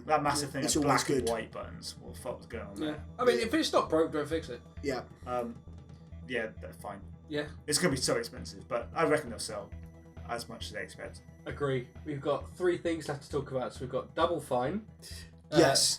That massive thing of black and white buttons. What the fuck was going on there? I mean, if it's not broke, don't fix it. Yeah. Yeah, that's fine. Yeah. It's going to be so expensive, but I reckon they'll sell as much as they expect. Agree. We've got 3 things left to talk about. So we've got Double Fine. Yes.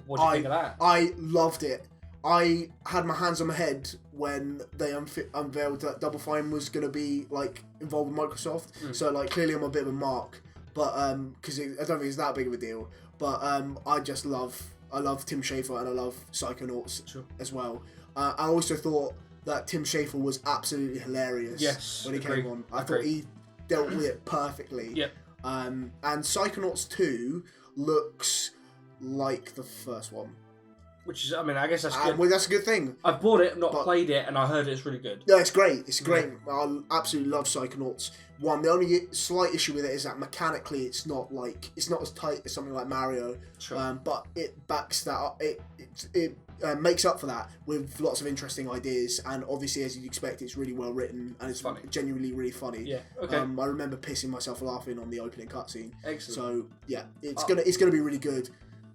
What do you think of that? I loved it. I had my hands on my head when they unveiled that Double Fine was going to be like involved with Microsoft. So like clearly I'm a bit of a mark, but because I don't think it's that big of a deal. But I love Tim Schafer and I love Psychonauts as well. I also thought that Tim Schafer was absolutely hilarious when he came on. I thought he dealt with it perfectly. Yep. And Psychonauts 2 looks like the first one. Which is, I mean, I guess that's good. Well, that's a good thing. I've bought it, not played it, and I heard it's really good. Yeah, it's great. It's great. I absolutely love Psychonauts 1. The only slight issue with it is that mechanically it's not as tight as something like Mario. Sure. But it backs that up. It makes up for that with lots of interesting ideas, and obviously, as you'd expect, it's really well written and it's funny. Genuinely really funny. Yeah. Okay. I remember pissing myself laughing on the opening cutscene. Excellent. So yeah, it's gonna be really good.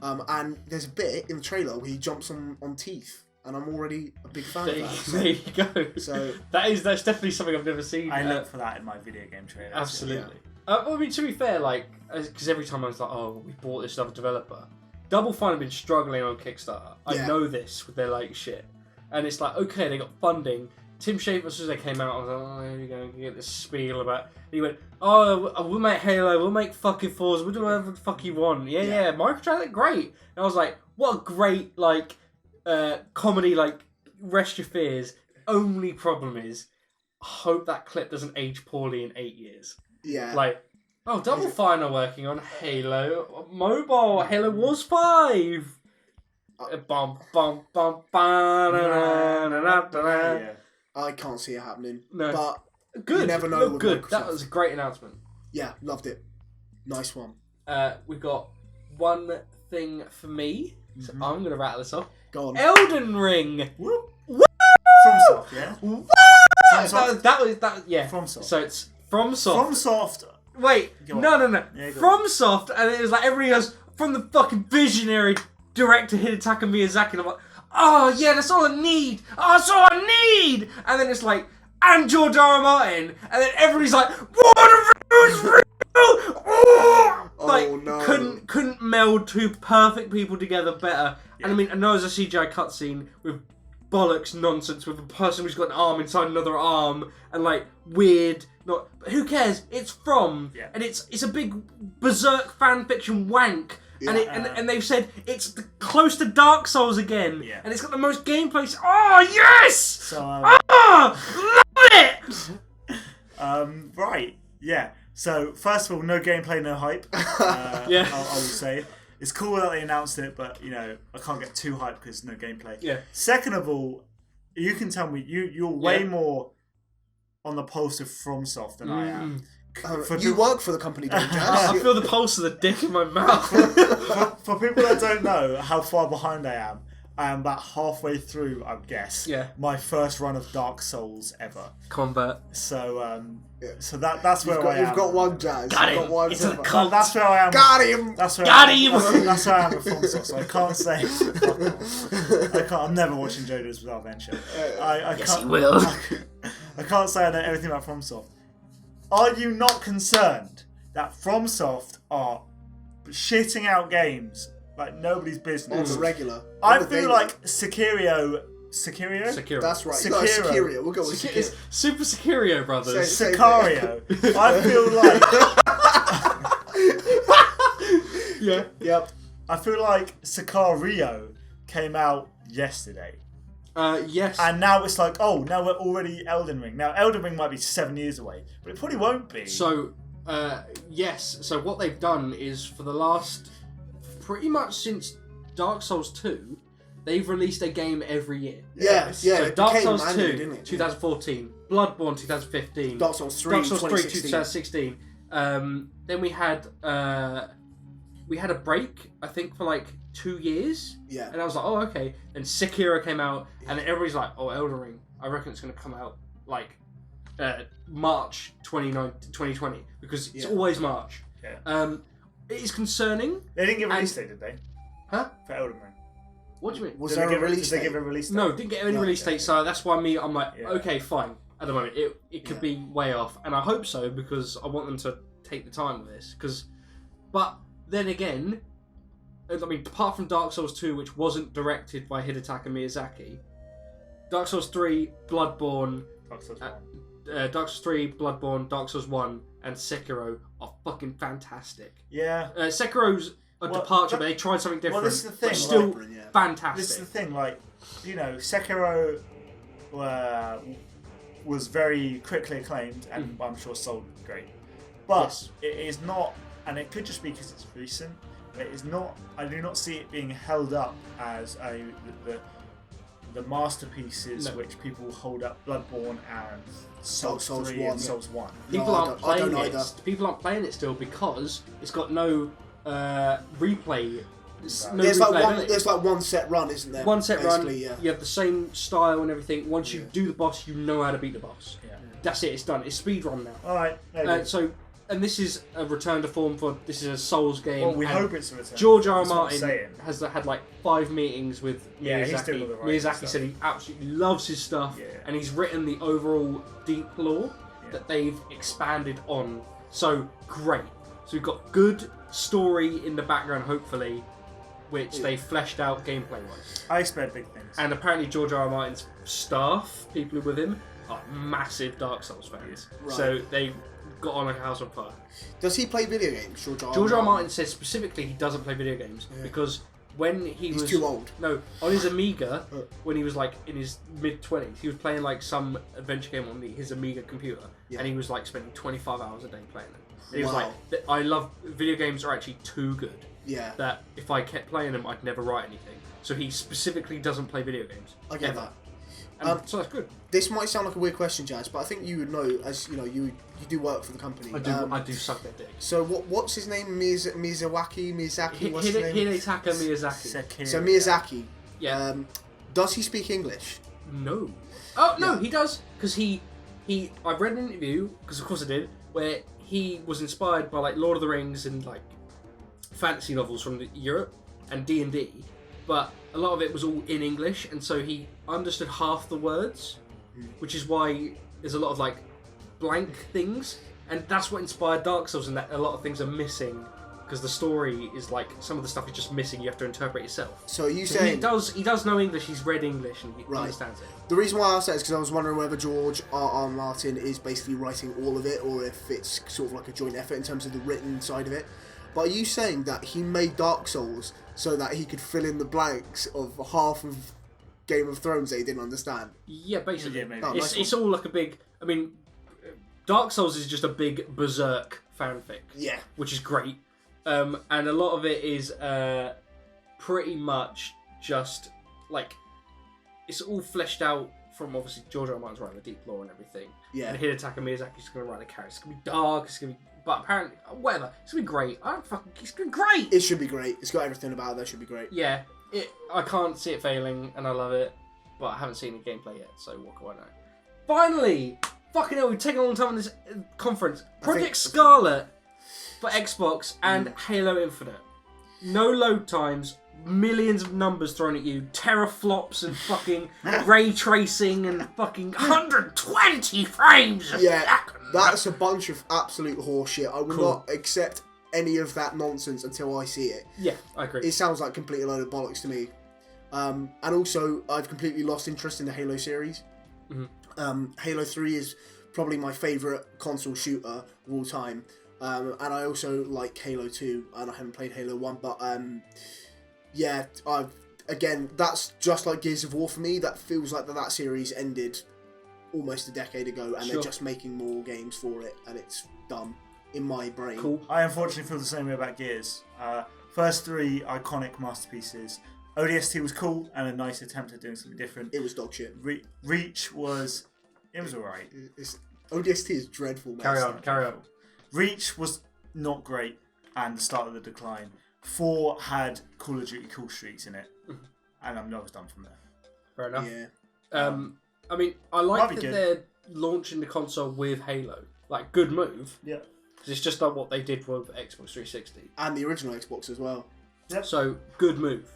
And there's a bit in the trailer where he jumps on teeth, and I'm already a big fan of that. There you go. So that's definitely something I've never seen. I look for that in my video game trailers. Absolutely. Yeah. I mean, to be fair, like, because every time I was like, oh, we bought this other developer. Double Fine have been struggling on Kickstarter. I know this with their like shit, and it's like, okay, they got funding. Tim Schafer, as soon as they came out, I was like, oh, here we go, get this spiel about. He went, oh, we'll make Halo, we'll make fucking Forza, we'll do whatever the fuck you want. Yeah, Microsoft, great. And I was like, what a great, like, comedy, like, rest your fears. Only problem is, I hope that clip doesn't age poorly in 8 years. Yeah. Like, oh, Double Fine are working on Halo Mobile, Halo Wars 5. Bum, bum, bum, yeah. I can't see it happening. No. But good. You never know with good. Microsoft. That was a great announcement. Yeah, loved it. Nice one. We've got one thing for me. So I'm going to rattle this off. Go on. Elden Ring. Woo! FromSoft, yeah? That, yeah. FromSoft. So it's FromSoft. FromSoft. Wait, no. Yeah, FromSoft, and it was like everybody goes, from the fucking visionary director Hidetaka Miyazaki, and I'm like, oh yeah, that's all I need. Oh, that's all I need. And then it's like, and George R. R. Martin, and then everybody's like, what a real. Oh! Like, no. couldn't meld two perfect people together better. Yeah. And I mean, I know it's a CGI cutscene with bollocks nonsense with a person who's got an arm inside another arm and like weird. But who cares? It's and it's a big berserk fan fiction wank. Yeah. And they've said it's close to Dark Souls again. Yeah. And it's got the most gameplay. Oh yes! So, love it. Right. Yeah. So first of all, no gameplay, no hype. Yeah. I will say it's cool that they announced it, but you know I can't get too hyped because no gameplay. Yeah. Second of all, you can tell me you're way more on the pulse of FromSoft than I am. You work for the company, don't you? I feel the pulse of the dick in my mouth. For people that don't know how far behind I am about halfway through, I guess. Yeah. My first run of Dark Souls ever. Combat. So that's where I am. You've got one, Jazz. Got him. It's a cult. That's where I am. Got him. That's where Got him. That's where I am with FromSoft. So I can't say. I'm never watching JoJo's Bizarre Adventure. I yes, can't, he will. I can't say I know everything about FromSoft. Are you not concerned that FromSoft are shitting out games like nobody's business? On the regular. I feel like Sekiro. That's right. Sekiro. Sekiro. We'll go with Sekiro. It's Super Sekiro Brothers. Sicario. I feel like. Yeah. Yep. I feel like Sicario came out yesterday. Yes. And now it's like, now we're already Elden Ring. Now Elden Ring might be 7 years away, but it probably won't be. So Yes. So what they've done is for the last, pretty much since Dark Souls 2, they've released a game every year. Yes, yeah. So Dark Souls 2, annual, didn't it? 2014, Bloodborne 2015, Dark Souls 3, Dark Souls 3 2016. 2016. Then we had a break, I think, for like 2 years. Yeah. And I was like, oh, okay. Then Sekiro came out, and then everybody's like, oh, Elden Ring. I reckon it's going to come out like March 2020, because it's always March. Yeah. It is concerning. They didn't give a release date, did they? Huh? For Elden Ring. What do you mean? Was there a release date? Did they give a release date? No, didn't get any release date, so that's why I'm like, Yeah. okay, fine. At the moment, it could be way off, and I hope so, because I want them to take the time with this. But then again, I mean, apart from Dark Souls 2, which wasn't directed by Hidetaka Miyazaki, Dark Souls 3, Bloodborne, Dark Souls 3, Bloodborne, Dark Souls 1, and Sekiro are fucking fantastic. Yeah. Sekiro's a departure, but they tried something different. Well, this is the thing. But still fantastic. This is the thing, like, Sekiro was very critically acclaimed, and I'm sure sold great. But it is not, and it could just be because it's recent, it is not, I do not see it being held up as the masterpieces which people hold up Bloodborne and Souls 3 and Souls 1. People aren't playing it. People aren't playing it still because it's got no replay. There's like one set run, isn't there? One set run. Yeah. You have the same style and everything. Once you do the boss, you know how to beat the boss. Yeah. That's it. It's done. It's speedrun now. All right. And this is a return to form for this is a Souls game. Well, we hope it's a return. George R. R. Martin has had like 5 meetings with Miyazaki. He's doing all the right Miyazaki stuff. said he absolutely loves his stuff, and he's written the overall deep lore that they've expanded on. So great. So we've got good story in the background, hopefully, which they fleshed out gameplay-wise. I expect big things. And apparently George R. R. Martin's staff, people who are with him, are massive Dark Souls fans. Right. So they got on like a house on fire. Does he play video games, George R. George R. R. Martin says specifically he doesn't play video games because when he's too old. No, on his Amiga, when he was like in his mid-20s, he was playing like some adventure game on his Amiga computer, and he was like spending 25 hours a day playing it. And he was like, I love video games are actually too good. Yeah. That if I kept playing them, I'd never write anything. So he specifically doesn't play video games. I get that. So that's good. This might sound like a weird question, Jazz, but I think you would know, as you know, you do work for the company. I do suck their dick. So what's his name? Miyazaki? What's his name? Hidetaka Miyazaki. So Miyazaki. Yeah. Does he speak English? No. Oh no, he does because I've read an interview because of course I did where he was inspired by like Lord of the Rings and like fantasy novels from Europe and D&D, but a lot of it was all in English, and so he understood half the words, which is why there's a lot of like blank things, and that's what inspired Dark Souls, and that a lot of things are missing because the story is like some of the stuff is just missing. You have to interpret yourself. So you saying he does know English? He's read English and he understands it. The reason why I asked that is because I was wondering whether George R. R. Martin is basically writing all of it, or if it's sort of like a joint effort in terms of the written side of it. But are you saying that he made Dark Souls so that he could fill in the blanks of half of Game of Thrones that he didn't understand? Yeah, basically. Yeah, maybe. It's all like a big... I mean, Dark Souls is just a big Berserk fanfic. Yeah. Which is great. And a lot of it is pretty much just, like... It's all fleshed out from, obviously, George R. R. Martin's writing the deep lore and everything. Yeah. And Hidetaka Miyazaki's going to write the characters. It's going to be dark, it's going to be... But apparently, whatever. It's going to be great. It's going to be great! It should be great. It's got everything about it that should be great. Yeah. I can't see it failing, and I love it. But I haven't seen the gameplay yet, so what can I know? Finally! Fucking hell, we've taken a long time on this conference. Project Scarlet for Xbox and Halo Infinite. No load times, millions of numbers thrown at you, teraflops and fucking ray tracing and fucking 120 frames a second. That's a bunch of absolute horseshit. I will not accept any of that nonsense until I see it. Yeah, I agree. It sounds like completely load of bollocks to me. And also, I've completely lost interest in the Halo series. Mm-hmm. Halo 3 is probably my favourite console shooter of all time. And I also like Halo 2, and I haven't played Halo 1, but again, that's just like Gears of War for me. That feels like that series ended almost a decade ago, and they're just making more games for it, and it's dumb. in my brain. Cool. I unfortunately feel the same way about Gears. First 3 iconic masterpieces. ODST was cool and a nice attempt at doing something different. It was dog shit. Reach was alright. ODST is dreadful. Man. Carry on. Reach was not great and the start of the decline. 4 had Call of Duty cool streaks in it, and I was done from there. Fair enough. Yeah. I mean, I like that they're launching the console with Halo. Like, good move. Yeah. Because it's just like what they did with Xbox 360. And the original Xbox as well. Yep. So, good move.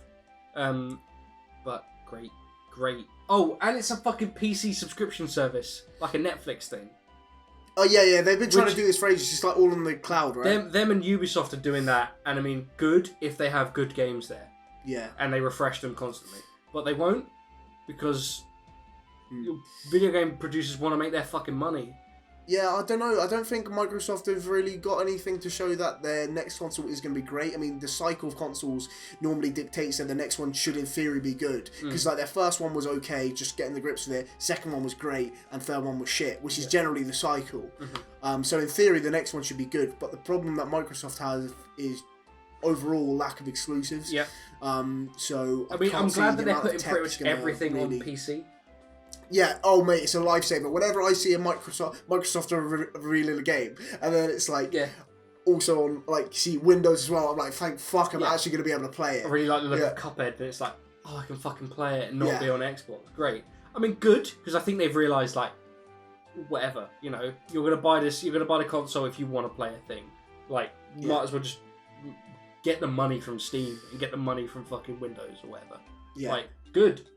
But great. Oh, and it's a fucking PC subscription service. Like a Netflix thing. Oh, yeah. They've been trying to do this for ages. It's just like all on the cloud, right? Them and Ubisoft are doing that. And I mean, good if they have good games there. Yeah. And they refresh them constantly. But they won't. Because video game producers want to make their fucking money. Yeah, I don't know. I don't think Microsoft have really got anything to show that their next console is going to be great. I mean, the cycle of consoles normally dictates that the next one should, in theory, be good. Because like their first one was okay, just getting the grips with it. Second one was great, and third one was shit, which is generally the cycle. So in theory, the next one should be good. But the problem that Microsoft has is overall lack of exclusives. Yeah. So I mean, I'm glad that they're putting pretty much everything on PC. Yeah, oh mate, it's a lifesaver. Whenever I see a Microsoft revealing a game, and then it's like, also on, like, see Windows as well, I'm like, thank fuck, I'm actually going to be able to play it. I really like the look of Cuphead, but it's like, oh, I can fucking play it and not be on Xbox. Great. I mean, good, because I think they've realised, like, whatever, you know, you're going to buy the console if you want to play a thing. Like, you might as well just get the money from Steam and get the money from fucking Windows or whatever. Yeah. Like, good.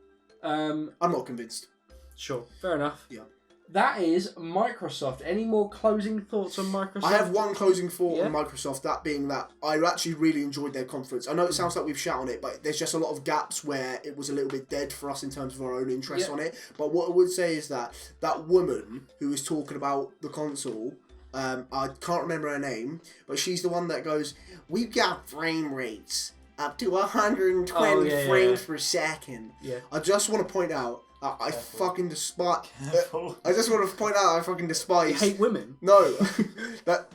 I'm not convinced. Sure, fair enough. Yeah. That is Microsoft. Any more closing thoughts on Microsoft? I have one closing thought on Microsoft, that being that I actually really enjoyed their conference. I know it sounds like we've shot on it, but there's just a lot of gaps where it was a little bit dead for us in terms of our own interest on it. But what I would say is that woman who was talking about the console, I can't remember her name, but she's the one that goes, we've got frame rates up to 120 frames per second. Yeah. I just want to point out, I fucking despise. I just want to point out I fucking despise. You hate women? No,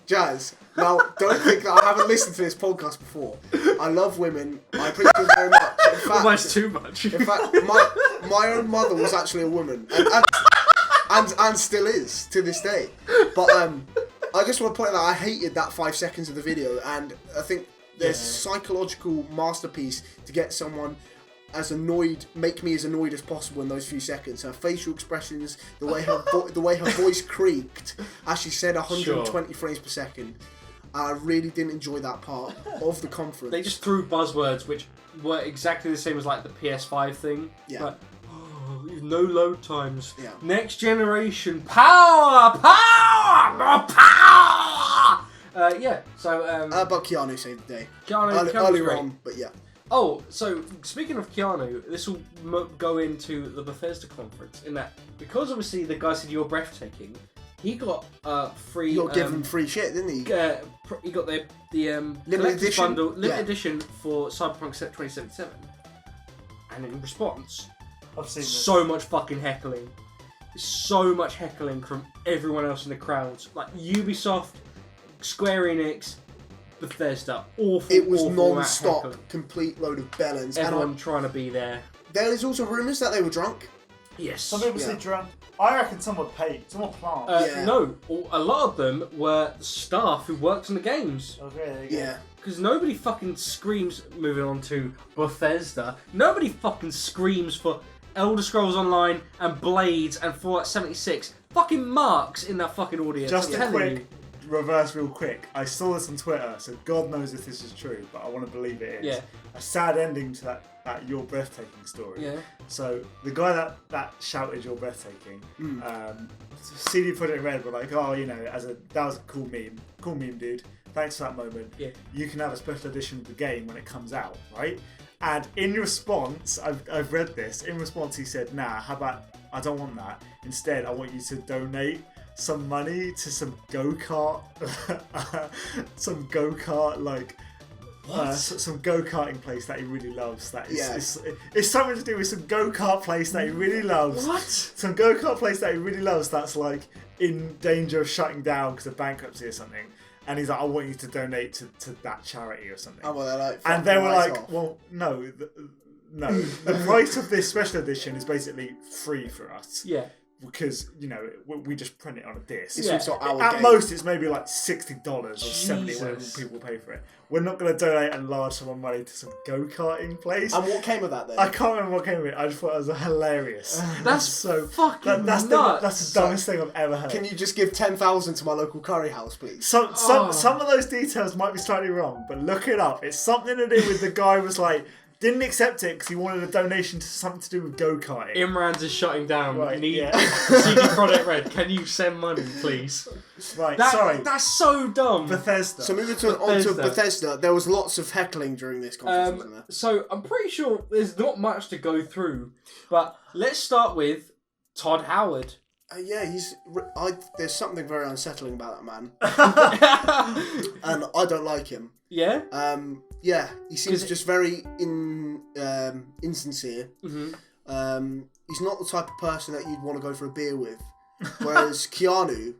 Jazz. Now, don't think that I haven't listened to this podcast before. I love women. I appreciate them very much. In fact, almost too much. In fact, my own mother was actually a woman, and still is to this day. But I just want to point out that I hated that 5 seconds of the video, and I think there's psychological masterpiece to get someone make me as annoyed as possible in those few seconds. Her facial expressions, the way her voice creaked as she said 120 frames per second. I really didn't enjoy that part of the conference. They just threw buzzwords which were exactly the same as like the PS5 thing. Yeah. Like, no load times. Yeah. Next generation power. So. But Keanu saved the day. Keanu on, but yeah. Oh, so speaking of Keanu, this will go into the Bethesda conference in that because obviously the guy said you're breathtaking. He got free. He got given free shit, didn't he? He got the limited edition limited edition for Cyberpunk 2077, and in response, I've seen so much fucking heckling. So much heckling from everyone else in the crowds, like Ubisoft, Square Enix. Bethesda, awful. It was non-stop, complete load of bellends. Everyone trying to be there. There is also rumours that they were drunk. Yes. Some people say drunk. I reckon some were paid. Some were plant. No, a lot of them were staff who worked on the games. Okay. Yeah. Because nobody fucking screams. Moving on to Bethesda, nobody fucking screams for Elder Scrolls Online and Blades and Fallout 76. Fucking marks in that fucking audience. Just a quick reverse real quick. I saw this on Twitter, so God knows if this is true, but I want to believe it is. Yeah. A sad ending to that You're Breathtaking story. Yeah. So the guy that shouted You're Breathtaking, CD Projekt Red were like, oh, you know, that was a cool meme, dude. Thanks for that moment. Yeah. You can have a special edition of the game when it comes out, right? And in response, I've read this. In response, he said, nah, how about I don't want that. Instead, I want you to donate some money to some go-kart, some go-karting place that he really loves. That is, it's something to do with some go-kart place that he really loves. What? Some go-kart place that he really loves that's like in danger of shutting down because of bankruptcy or something. and he's like, I want you to donate to that charity or something. Oh, well, they're like, and they were like, off. well, no. The price of this special edition is basically free for us. Yeah. Because, we just print it on a disc. At most, it's maybe like $60 or $70, whatever people pay for it. We're not going to donate a large sum of money to some go-karting place. And what came of that then? I can't remember what came of it. I just thought it was hilarious. That's so fucking nuts. That's the dumbest thing I've ever heard. Can you just give 10,000 to my local curry house, please? Some of those details might be slightly wrong, but look it up. It's something to do with the guy was like, didn't accept it because he wanted a donation to something to do with go-karting. Imran's is shutting down. Right, CD Projekt Red, can you send money, please? Right, sorry. That's so dumb. Bethesda. So moving on to Bethesda, there was lots of heckling during this conference, wasn't there? So I'm pretty sure there's not much to go through, but let's start with Todd Howard. There's something very unsettling about that man. And I don't like him. Yeah? He seems just very insincere. Mm-hmm. He's not the type of person that you'd want to go for a beer with. Whereas Keanu,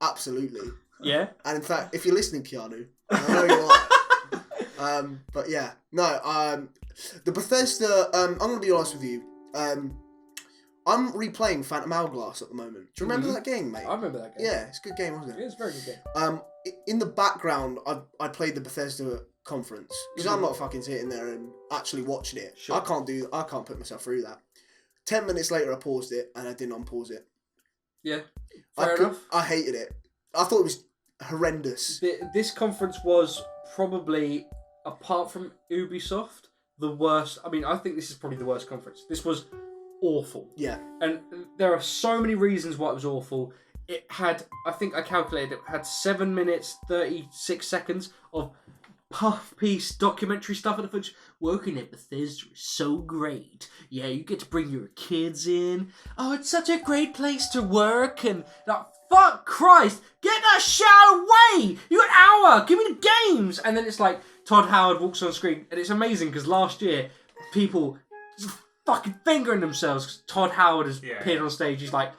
absolutely. Yeah? And in fact, if you're listening, Keanu, I know you are. But yeah, no, the Bethesda, I'm going to be honest with you. I'm replaying Phantom Hourglass at the moment. Do you remember that game, mate? I remember that game. Yeah, it's a good game, wasn't it? Yeah, it's a very good game. In the background, I played the Bethesda conference because I'm not fucking sitting there and actually watching it. Sure. I can't put myself through that. 10 minutes later, I paused it and I didn't unpause it. Yeah, fair enough. I hated it. I thought it was horrendous. This conference was probably, apart from Ubisoft, the worst. I mean, I think this is probably the worst conference. This was awful. Yeah. And there are so many reasons why it was awful. It had, I think I calculated, it had 7 minutes, 36 seconds of puff piece documentary stuff at the footage. Working at Bethesda is so great. Yeah, you get to bring your kids in. Oh, it's such a great place to work. And like, fuck Christ, get that shit away. You got an hour. Give me the games. And then it's like Todd Howard walks on screen, and it's amazing because last year people just fucking fingering themselves because Todd Howard has appeared on stage. He's like,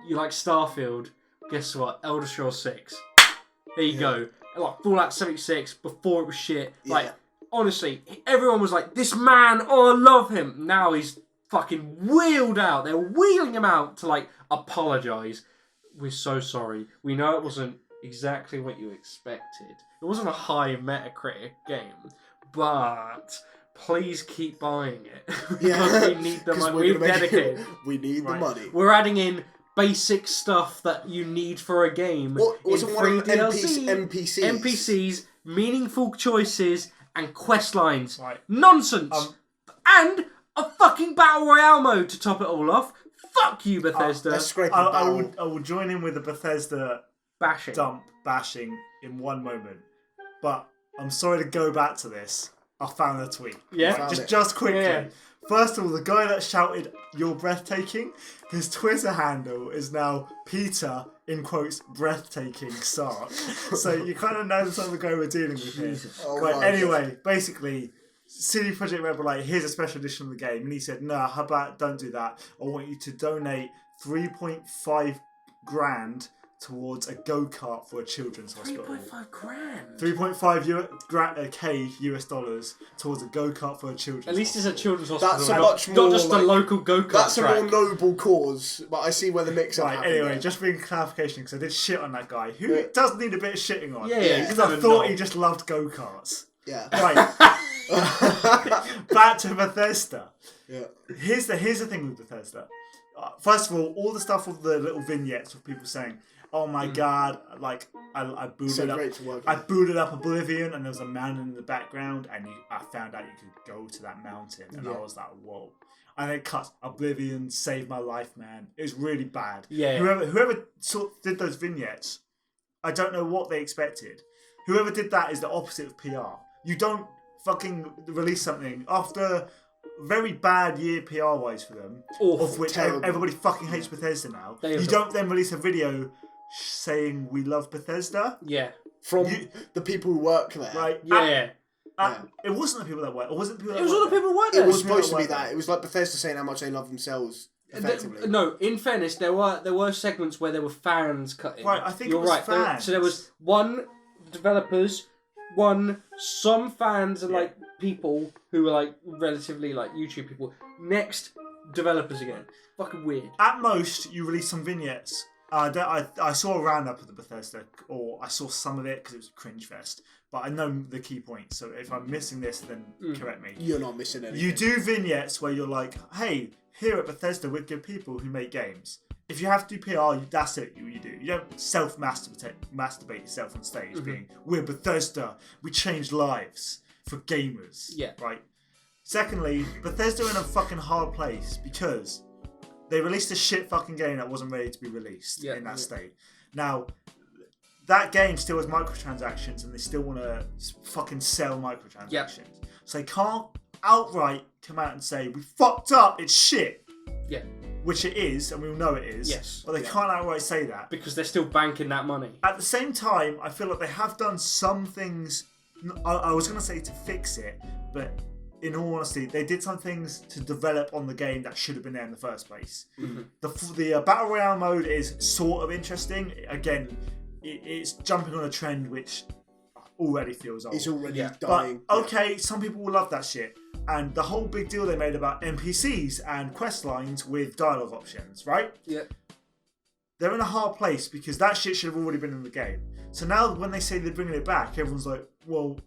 you like Starfield? Guess what? Elder Scrolls 6. There you go. Like Fallout 76 before it was shit. Like, honestly, everyone was like, this man, oh, I love him. Now he's fucking wheeled out. They're wheeling him out to, like, apologise. We're so sorry. We know it wasn't exactly what you expected. It wasn't a high Metacritic game. But please keep buying it. Because we need the money. We've dedicated. We need the money. We're adding in basic stuff that you need for a game. Wasn't one of NPCs, meaningful choices, and quest lines. Right. Nonsense! And a fucking Battle Royale mode to top it all off. Fuck you, Bethesda. I will join in with the Bethesda bashing in one moment. But I'm sorry to go back to this. I found the tweet. Yeah. Just quickly. Yeah. First of all, the guy that shouted, "You're breathtaking," his Twitter handle is now Peter, in quotes, breathtaking Sark. So you kind of know the type of guy we're dealing with here. But anyway, basically, CD Projekt Red were like, here's a special edition of the game. And he said, no, how about don't do that. I want you to donate 3.5 grand towards a go-kart for a children's hospital. 3.5 grand? 3.5k US dollars towards a go-kart for a children's hospital. At least it's a children's hospital. That's a much more, not just a local go-kart That's track. a more noble cause, but I see where the mix-up happened. Anyway, there. just for clarification, because I did shit on that guy, who does need a bit of shitting on. Yeah. Because I thought he just loved go-karts. Yeah. Right. Back to Bethesda. Yeah. Here's the thing with Bethesda. First of all the stuff with the little vignettes of people saying, "Oh my god!" Like I booted up. I booted up Oblivion, and there was a mountain in the background, and I found out you could go to that mountain, and I was like, "Whoa!" And it cuts Oblivion, saved my life, man. It was really bad. Yeah. Whoever did those vignettes, I don't know what they expected. Whoever did that is the opposite of PR. You don't fucking release something after very bad year PR-wise for them, of which everybody fucking hates Bethesda now. You don't then release a video saying we love Bethesda. Yeah. From the people who work there. Right. Yeah. It wasn't the people that work. It wasn't the people that It was all the people who worked there. It was supposed to be that. It was like Bethesda saying how much they love themselves. Effectively. No, in fairness, there were segments where there were fans cutting. Right, I think You're it was right. fans. So there was one developers, one, some fans and like people who are like relatively like YouTube people. Next, developers again. Fucking weird. At most, you release some vignettes. I saw a roundup of the Bethesda, or I saw some of it because it was a cringe fest. But I know the key points, so if I'm missing this, then correct me. You're not missing anything. You do vignettes where you're like, hey, here at Bethesda, we're good people who make games. If you have to do PR, that's it. You do. You don't masturbate yourself on stage, being we're Bethesda. We change lives for gamers. Yeah. Right. Secondly, Bethesda are in a fucking hard place because they released a shit fucking game that wasn't ready to be released in that state. Now, that game still has microtransactions, and they still want to fucking sell microtransactions. Yep. So they can't outright come out and say we fucked up. It's shit. Yeah. Which it is, and we all know it is. Yes. But they can't outright say that. Because they're still banking that money. At the same time, I feel like they have done some things, I was going to say to fix it, but in all honesty, they did some things to develop on the game that should have been there in the first place. The Battle Royale mode is sort of interesting. Again, it's jumping on a trend which already feels old. It's already dying. But, okay, some people will love that shit. And the whole big deal they made about NPCs and quest lines with dialogue options, right? Yeah. They're in a hard place because that shit should have already been in the game. So now when they say they're bringing it back, everyone's like, well,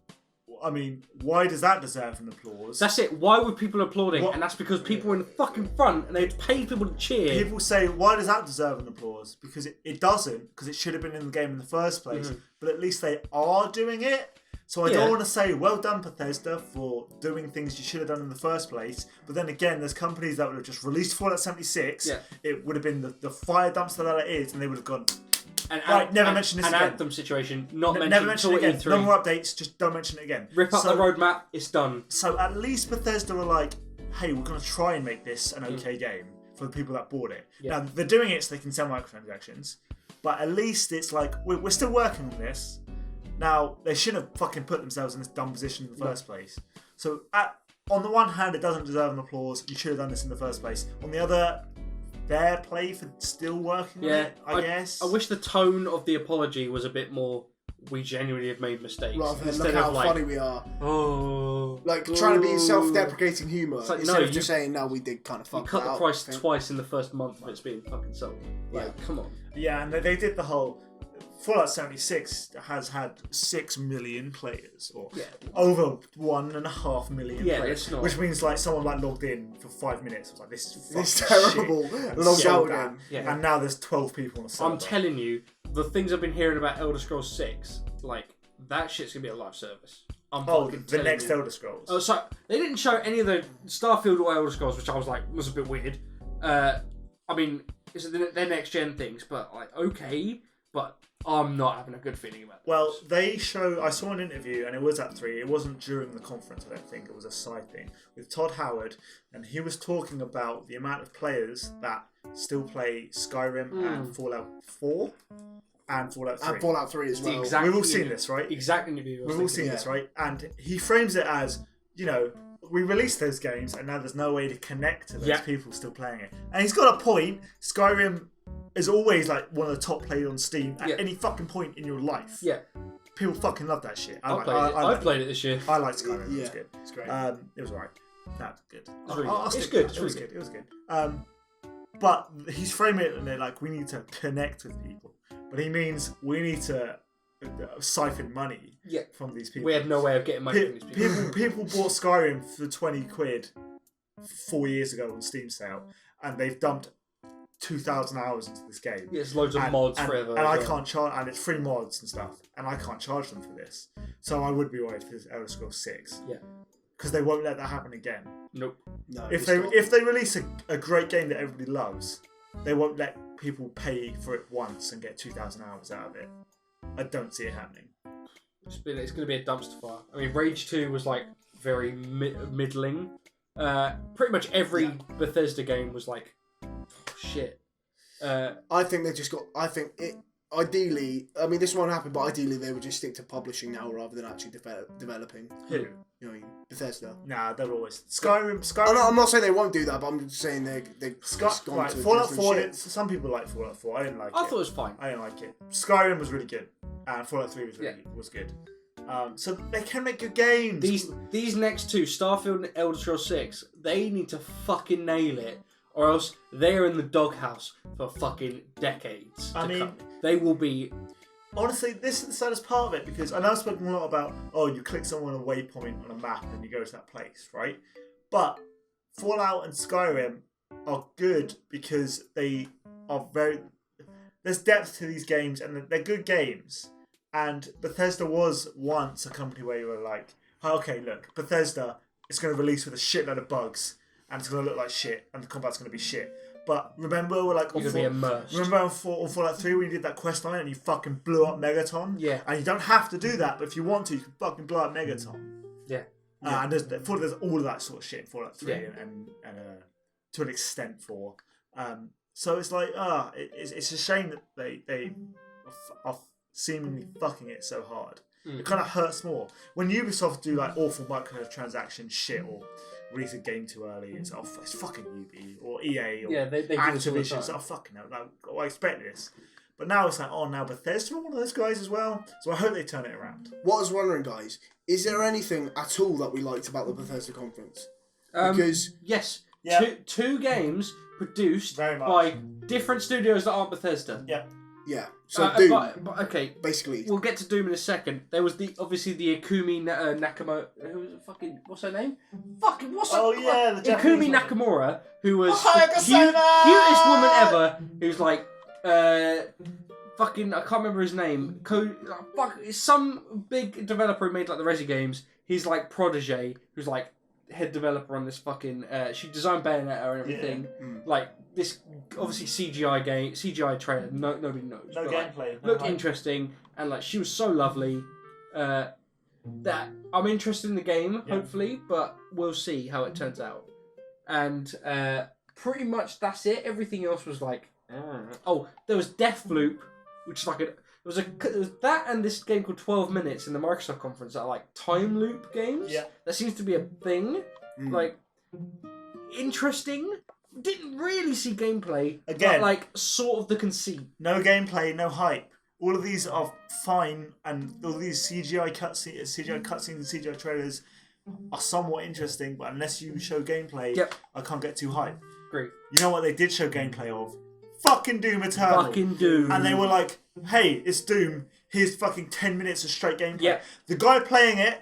I mean, why does that deserve an applause? That's it. Why were people applauding? And that's because people were in the fucking front and they'd pay people to cheer. People say, why does that deserve an applause? Because it doesn't, because it should have been in the game in the first place. But at least they are doing it. So I don't want to say, well done, Bethesda, for doing things you should have done in the first place. But then again, there's companies that would have just released Fallout 76. Yeah. It would have been the fire dumpster that it is, and they would have gone, never mention this again. An Anthem situation, never mention it again. No more updates, just don't mention it again. Rip up the roadmap, it's done. So at least Bethesda are like, hey, we're going to try and make this an okay game for the people that bought it. Now, they're doing it so they can sell microtransactions. But at least it's like, we're still working on this. Now, they shouldn't have fucking put themselves in this dumb position in the first place. So, on the one hand, it doesn't deserve an applause. You should have done this in the first place. On the other, fair play for still working on it, I guess. I wish the tone of the apology was a bit more, we genuinely have made mistakes. Rather than look how funny we are. Trying to be self-deprecating humour. Like, instead of just saying, no, we did kind of fuck you cut the price twice in the first month of it's being fucking sold. Come on. Yeah, and they did the whole... Fallout 76 has had 6 million players, or over 1.5 million players, which means like someone like logged in for 5 minutes. Was like, this is terrible. Logged out again. And now there's 12 people on the server. I'm telling you, the things I've been hearing about Elder Scrolls 6, like that shit's gonna be a live service. The next Elder Scrolls. Oh, so they didn't show any of the Starfield or Elder Scrolls, which I was like was a bit weird. I mean, it's their next gen things, but like okay, but. I'm not having a good feeling about this. Well, I saw an interview, and it was at 3. It wasn't during the conference, I don't think. It was a side thing with Todd Howard, and he was talking about the amount of players that still play Skyrim and Fallout 4 and Fallout 3. And Fallout 3 as well. We've all seen this, right? Exact interview. We've all seen this, right? And he frames it as, we released those games, and now there's no way to connect to those people still playing it. And he's got a point. Skyrim is always like one of the top played on Steam at any fucking point in your life. Yeah. People fucking love that shit. I played it this year. I liked Skyrim. Yeah. It was good. It's great. It was alright. No, good. It's good. It was good. It was good. But he's framing it and they're like, we need to connect with people. But he means we need to siphon money from these people. We have no way of getting money from these people. People bought Skyrim for 20 quid 4 years ago on Steam sale, and they've dumped 2,000 hours into this game. There's loads of mods forever. And I can't charge, and it's free mods and stuff, and I can't charge them for this. So I would be worried for Elder Scrolls 6. Yeah. Because they won't let that happen again. Nope. No. If they release a great game that everybody loves, they won't let people pay for it once and get 2,000 hours out of it. I don't see it happening. It's going to be a dumpster fire. I mean, Rage 2 was like very middling. Pretty much every Bethesda game was like, shit. I think they just got. I think it. Ideally, I mean, this won't happen, but ideally they would just stick to publishing now rather than actually developing. Who? You know what I mean? Bethesda. Nah, they're always Skyrim. I'm not saying they won't do that, but I'm just saying they gone right, to Fallout 4. shit. Some people like Fallout 4. I didn't like it. I thought it was fine. I didn't like it. Skyrim was really good, and Fallout 3 was good. So they can make good games. These next two, Starfield and Elder Scrolls 6, they need to fucking nail it, or else they're in the doghouse for fucking decades. They will be. Honestly, this is the saddest part of it, because I know I've spoken a lot about, you click someone on a waypoint on a map and you go to that place, right? But Fallout and Skyrim are good because they are there's depth to these games, and they're good games. And Bethesda was once a company where you were like, okay, look, Bethesda is going to release with a shitload of bugs, and it's going to look like shit, and the combat's going to be shit. But remember, we're like, you're going to be immersed. Remember on Fallout 3 when you did that quest line and you fucking blew up Megaton? Yeah. And you don't have to do that, but if you want to, you can fucking blow up Megaton. Yeah. And there's all of that sort of shit in Fallout 3 and to an extent 4. So it's like, it's a shame that they are seemingly fucking it so hard. It kind of hurts more when Ubisoft do like awful microtransaction shit or release a game too early. It's it's fucking Ubi or EA or they Activision. It's fucking hell. No, I expect this. But now it's like, now Bethesda are one of those guys as well. So I hope they turn it around. What I was wondering, guys, is there anything at all that we liked about the Bethesda conference? Because yes, yeah. two games produced by different studios that aren't Bethesda. Yeah. Yeah. So Doom. But okay. Basically, we'll get to Doom in a second. There was obviously the Ikumi Nakamura. Who was it? Fucking what's her name? Fucking what's her? Oh yeah, the Ikumi Nakamura, who was the cutest woman ever. Who's like, fucking I can't remember his name. Some big developer who made like the Resi games. He's like protege, who's like head developer on this fucking. She designed Bayonetta and everything. Yeah. Like. This obviously CGI trailer. Nobody knows. No gameplay. Looked interesting, and like she was so lovely. That I'm interested in the game, hopefully, but we'll see how it turns out. And pretty much that's it. Everything else was like, there was Deathloop, which is like there was that and this game called 12 Minutes in the Microsoft conference that are like time loop games. Yeah, that seems to be a thing. Like interesting. Didn't really see gameplay. Again, but like sort of the conceit. No gameplay, no hype. All of these are fine, and all these CGI cutscenes and CGI trailers are somewhat interesting. But unless you show gameplay, I can't get too hyped. Great. You know what they did show gameplay of? Fucking Doom Eternal. Fucking Doom. And they were like, "Hey, it's Doom. Here's fucking 10 minutes of straight gameplay." Yeah. The guy playing it.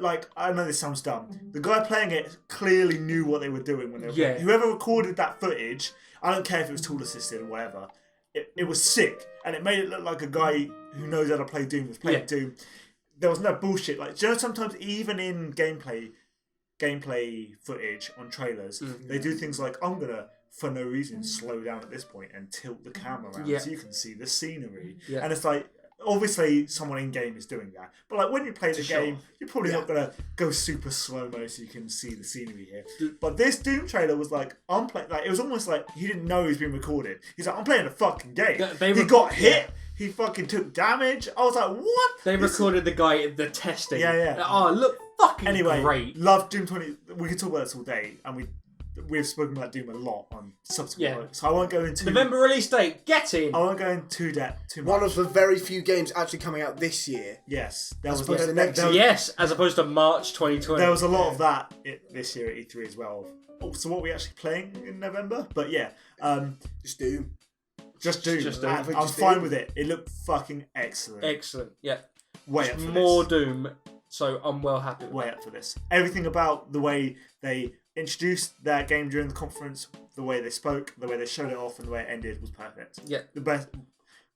Like, I know this sounds dumb. The guy playing it clearly knew what they were doing when they were playing. Whoever recorded that footage, I don't care if it was tool assisted or whatever, it was sick. And it made it look like a guy who knows how to play Doom was playing Doom. There was no bullshit. Like, do you know sometimes even in gameplay footage on trailers, they do things like, I'm going to, for no reason, slow down at this point and tilt the camera around so you can see the scenery. Yeah. And it's like, obviously, someone in game is doing that, but like when you play the game, you're probably not gonna go super slow mo so you can see the scenery here. But this Doom trailer was like, I'm playing. Like it was almost like he didn't know he was being recorded. He's like, I'm playing a fucking game. He got hit. He fucking took damage. I was like, what? They recorded the guy at the testing. Yeah. Oh, look, fucking great. Love Doom 20. We could talk about this all day, and we've spoken about Doom a lot on subsequent so I won't go into November release date. Get in. I won't go into depth too much. One of the very few games actually coming out this year. Yes, as opposed to March 2020. There was a lot of that this year at E3 as well. So what are we actually playing in November? But just Doom. Just Doom. I'm fine with it. It looked fucking excellent. Excellent. Yeah. Way up for more Doom. So I'm well happy. Way up for this. Everything about the way they introduced their game during the conference, the way they spoke, the way they showed it off, and the way it ended was perfect. Yeah. The best,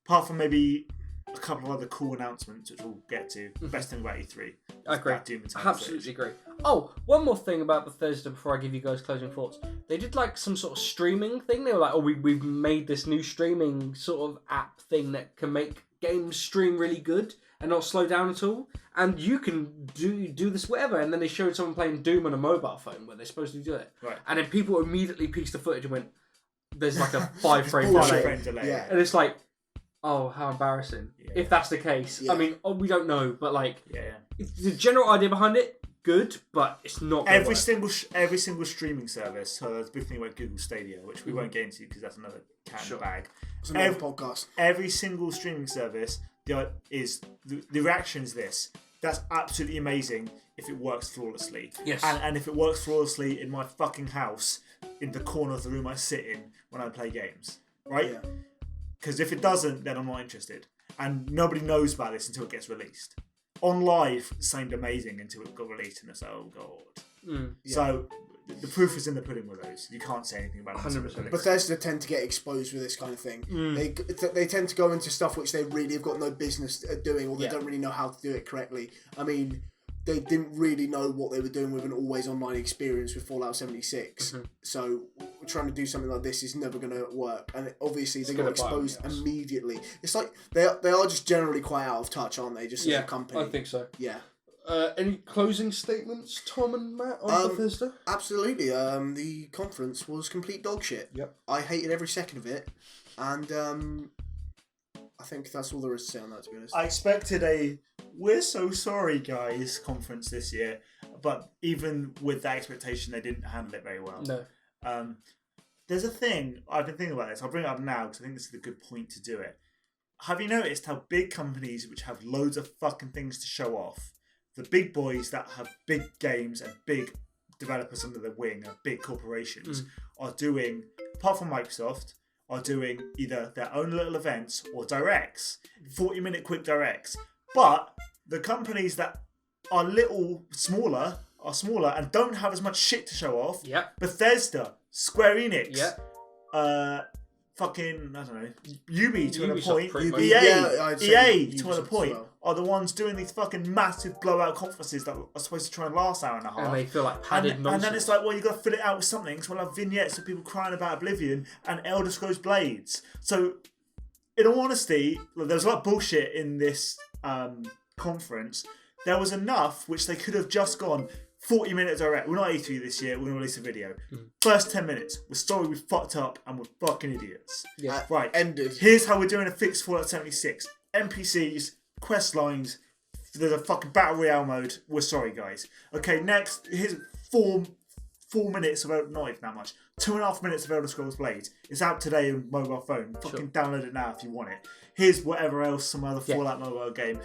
apart from maybe a couple of other cool announcements, which we'll get to. The best thing about E3. I agree. Absolutely agree. Oh, one more thing about Bethesda before I give you guys closing thoughts. They did like some sort of streaming thing. They were like, we've made this new streaming sort of app thing that can make games stream really good and not slow down at all. And you can do this whatever. And then they showed someone playing Doom on a mobile phone where they're supposed to do it. Right. And then people immediately pieced the footage and went, there's like a 5-frame delay. Yeah. And it's like, oh, how embarrassing. Yeah. If that's the case. Yeah. I mean, we don't know, but like, the general idea behind it, good, but it's not every single streaming service. So there's a big thing about Google Stadia, which we won't get into because that's another cat in the bag. It's another podcast. Every single streaming service the reaction is this. That's absolutely amazing if it works flawlessly. Yes. And if it works flawlessly in my fucking house, in the corner of the room I sit in when I play games, right? Because if it doesn't, then I'm not interested. And nobody knows about this until it gets released. On live, it seemed amazing until it got released, and it's like, oh god. So the proof is in the pudding with those. You can't say anything about it. 100%. Bethesda tend to get exposed with this kind of thing. They tend to go into stuff which they really have got no business doing, or they don't really know how to do it correctly. I mean, they didn't really know what they were doing with an always online experience with Fallout 76. So trying to do something like this is never going to work. And obviously they got exposed immediately. It's like they are just generally quite out of touch, aren't they? Just as a company. I think so. Yeah. Any closing statements, Tom and Matt, on Bethesda? Absolutely. The conference was complete dog shit. Yep. I hated every second of it, and I think that's all there is to say on that, to be honest. I expected a "we're so sorry, guys" conference this year, but even with that expectation, they didn't handle it very well. No. There's a thing I've been thinking about this. I'll bring it up now because I think this is a good point to do it. Have you noticed how big companies which have loads of fucking things to show off, the big boys that have big games and big developers under their wing and big corporations, are doing, apart from Microsoft, are doing either their own little events or directs, 40-minute quick directs. But the companies that are smaller and don't have as much shit to show off, Bethesda, Square Enix, fucking, I don't know, Ubi to a point, EA to a point, are the ones doing these fucking massive blowout conferences that are supposed to try and last hour and a half. And they feel like padded nonsense. And then it's like, well, you've got to fill it out with something. So we'll have vignettes of people crying about Oblivion and Elder Scrolls Blades. So, in all honesty, there was a lot of bullshit in this conference. There was enough which they could have just gone, 40-minute direct. We're not E3 this year. We're going to release a video. First 10 minutes. We're sorry we fucked up and we're fucking idiots. Yeah. Right. Ended. Here's how we're doing a fixed Fallout 76. NPCs, quest lines, there's a fucking battle royale mode. We're sorry, guys. Okay, next. Here's 4 minutes of, not even that much, 2.5 minutes of Elder Scrolls Blades. It's out today on mobile phone. Fucking download it now if you want it. Here's whatever else, some other Fallout mobile game.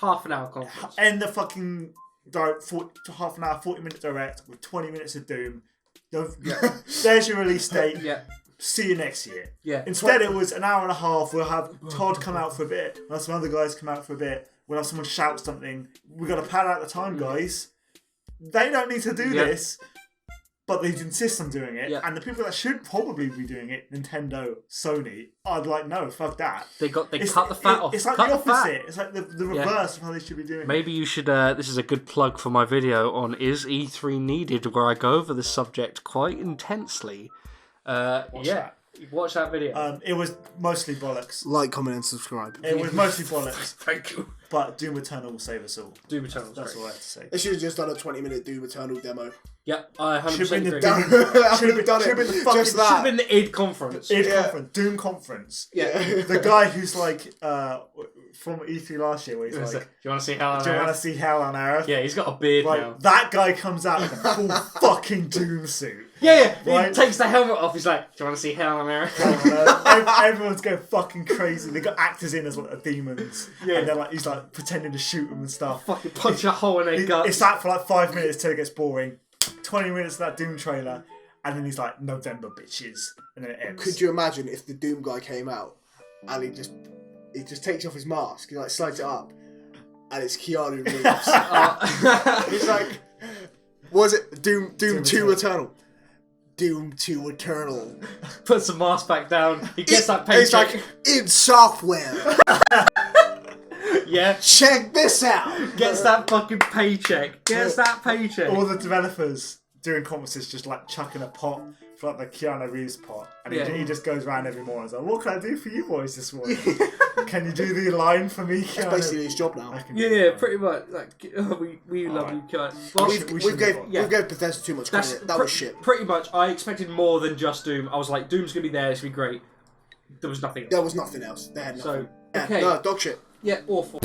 Half an hour conference. End the fucking half an hour, 40-minute direct with 20 minutes of Doom. There's your release date. See you next year. Instead, it was an hour and a half. We'll have Todd come out for a bit. We'll have some other guys come out for a bit. We'll have someone shout something. We've got to pad out the time, guys. They don't need to do this, but they insist on doing it. And the people that should probably be doing it, Nintendo, Sony, I'd like, no, fuck that. They cut the fat off. It's like the opposite. It's like the reverse of how they should be doing it. Maybe you should, this is a good plug for my video on Is E3 Needed, where I go over this subject quite intensely. Watch that video. It was mostly bollocks. Like, comment, and subscribe. It was mostly bollocks. Thank you. But Doom Eternal will save us all. Doom Eternal. That's all I have to say. They should have just done a 20-minute Doom Eternal demo. Yep, I 100% agree. Should have done it. Should have been the id conference. Conference. Doom conference. The guy who's like from E3 last year, where he's like, "Do you want to see hell on Earth? Do you want to see hell on Earth?" Yeah, he's got a beard now. That guy comes out in a full fucking Doom suit. Yeah. He takes the helmet off. He's like, "Do you want to see hell on Earth?" Everyone's going fucking crazy. They got actors in as like demons, and they're like, he's like pretending to shoot them and stuff. Fucking punch a hole in their gut. It's that for like 5 minutes till it gets boring. 20 minutes of that Doom trailer, and then he's like, "November, bitches," and then it ends. Could you imagine if the Doom guy came out and he just takes off his mask, he like slides it up, and it's Keanu Reeves. He's like, what was it? Doom 2 Eternal. Doom 2 Eternal. Puts the mask back down. He gets that paycheck. It's like, in software. Check this out. Gets that fucking paycheck. All the developers doing conferences just like chucking a pot for like the Keanu Reeves pot, and he just goes around every morning and says, "What can I do for you boys this morning? Can you do the line for me, Keanu?" That's basically his job now. Pretty much. Like, we love you, Keanu. Well, we gave Bethesda too much credit. That was shit. Pretty much. I expected more than just Doom. I was like, Doom's gonna be there. It's gonna be great. There was nothing else. There was nothing else. They had nothing. So, okay. No, dog shit. Yeah, awful.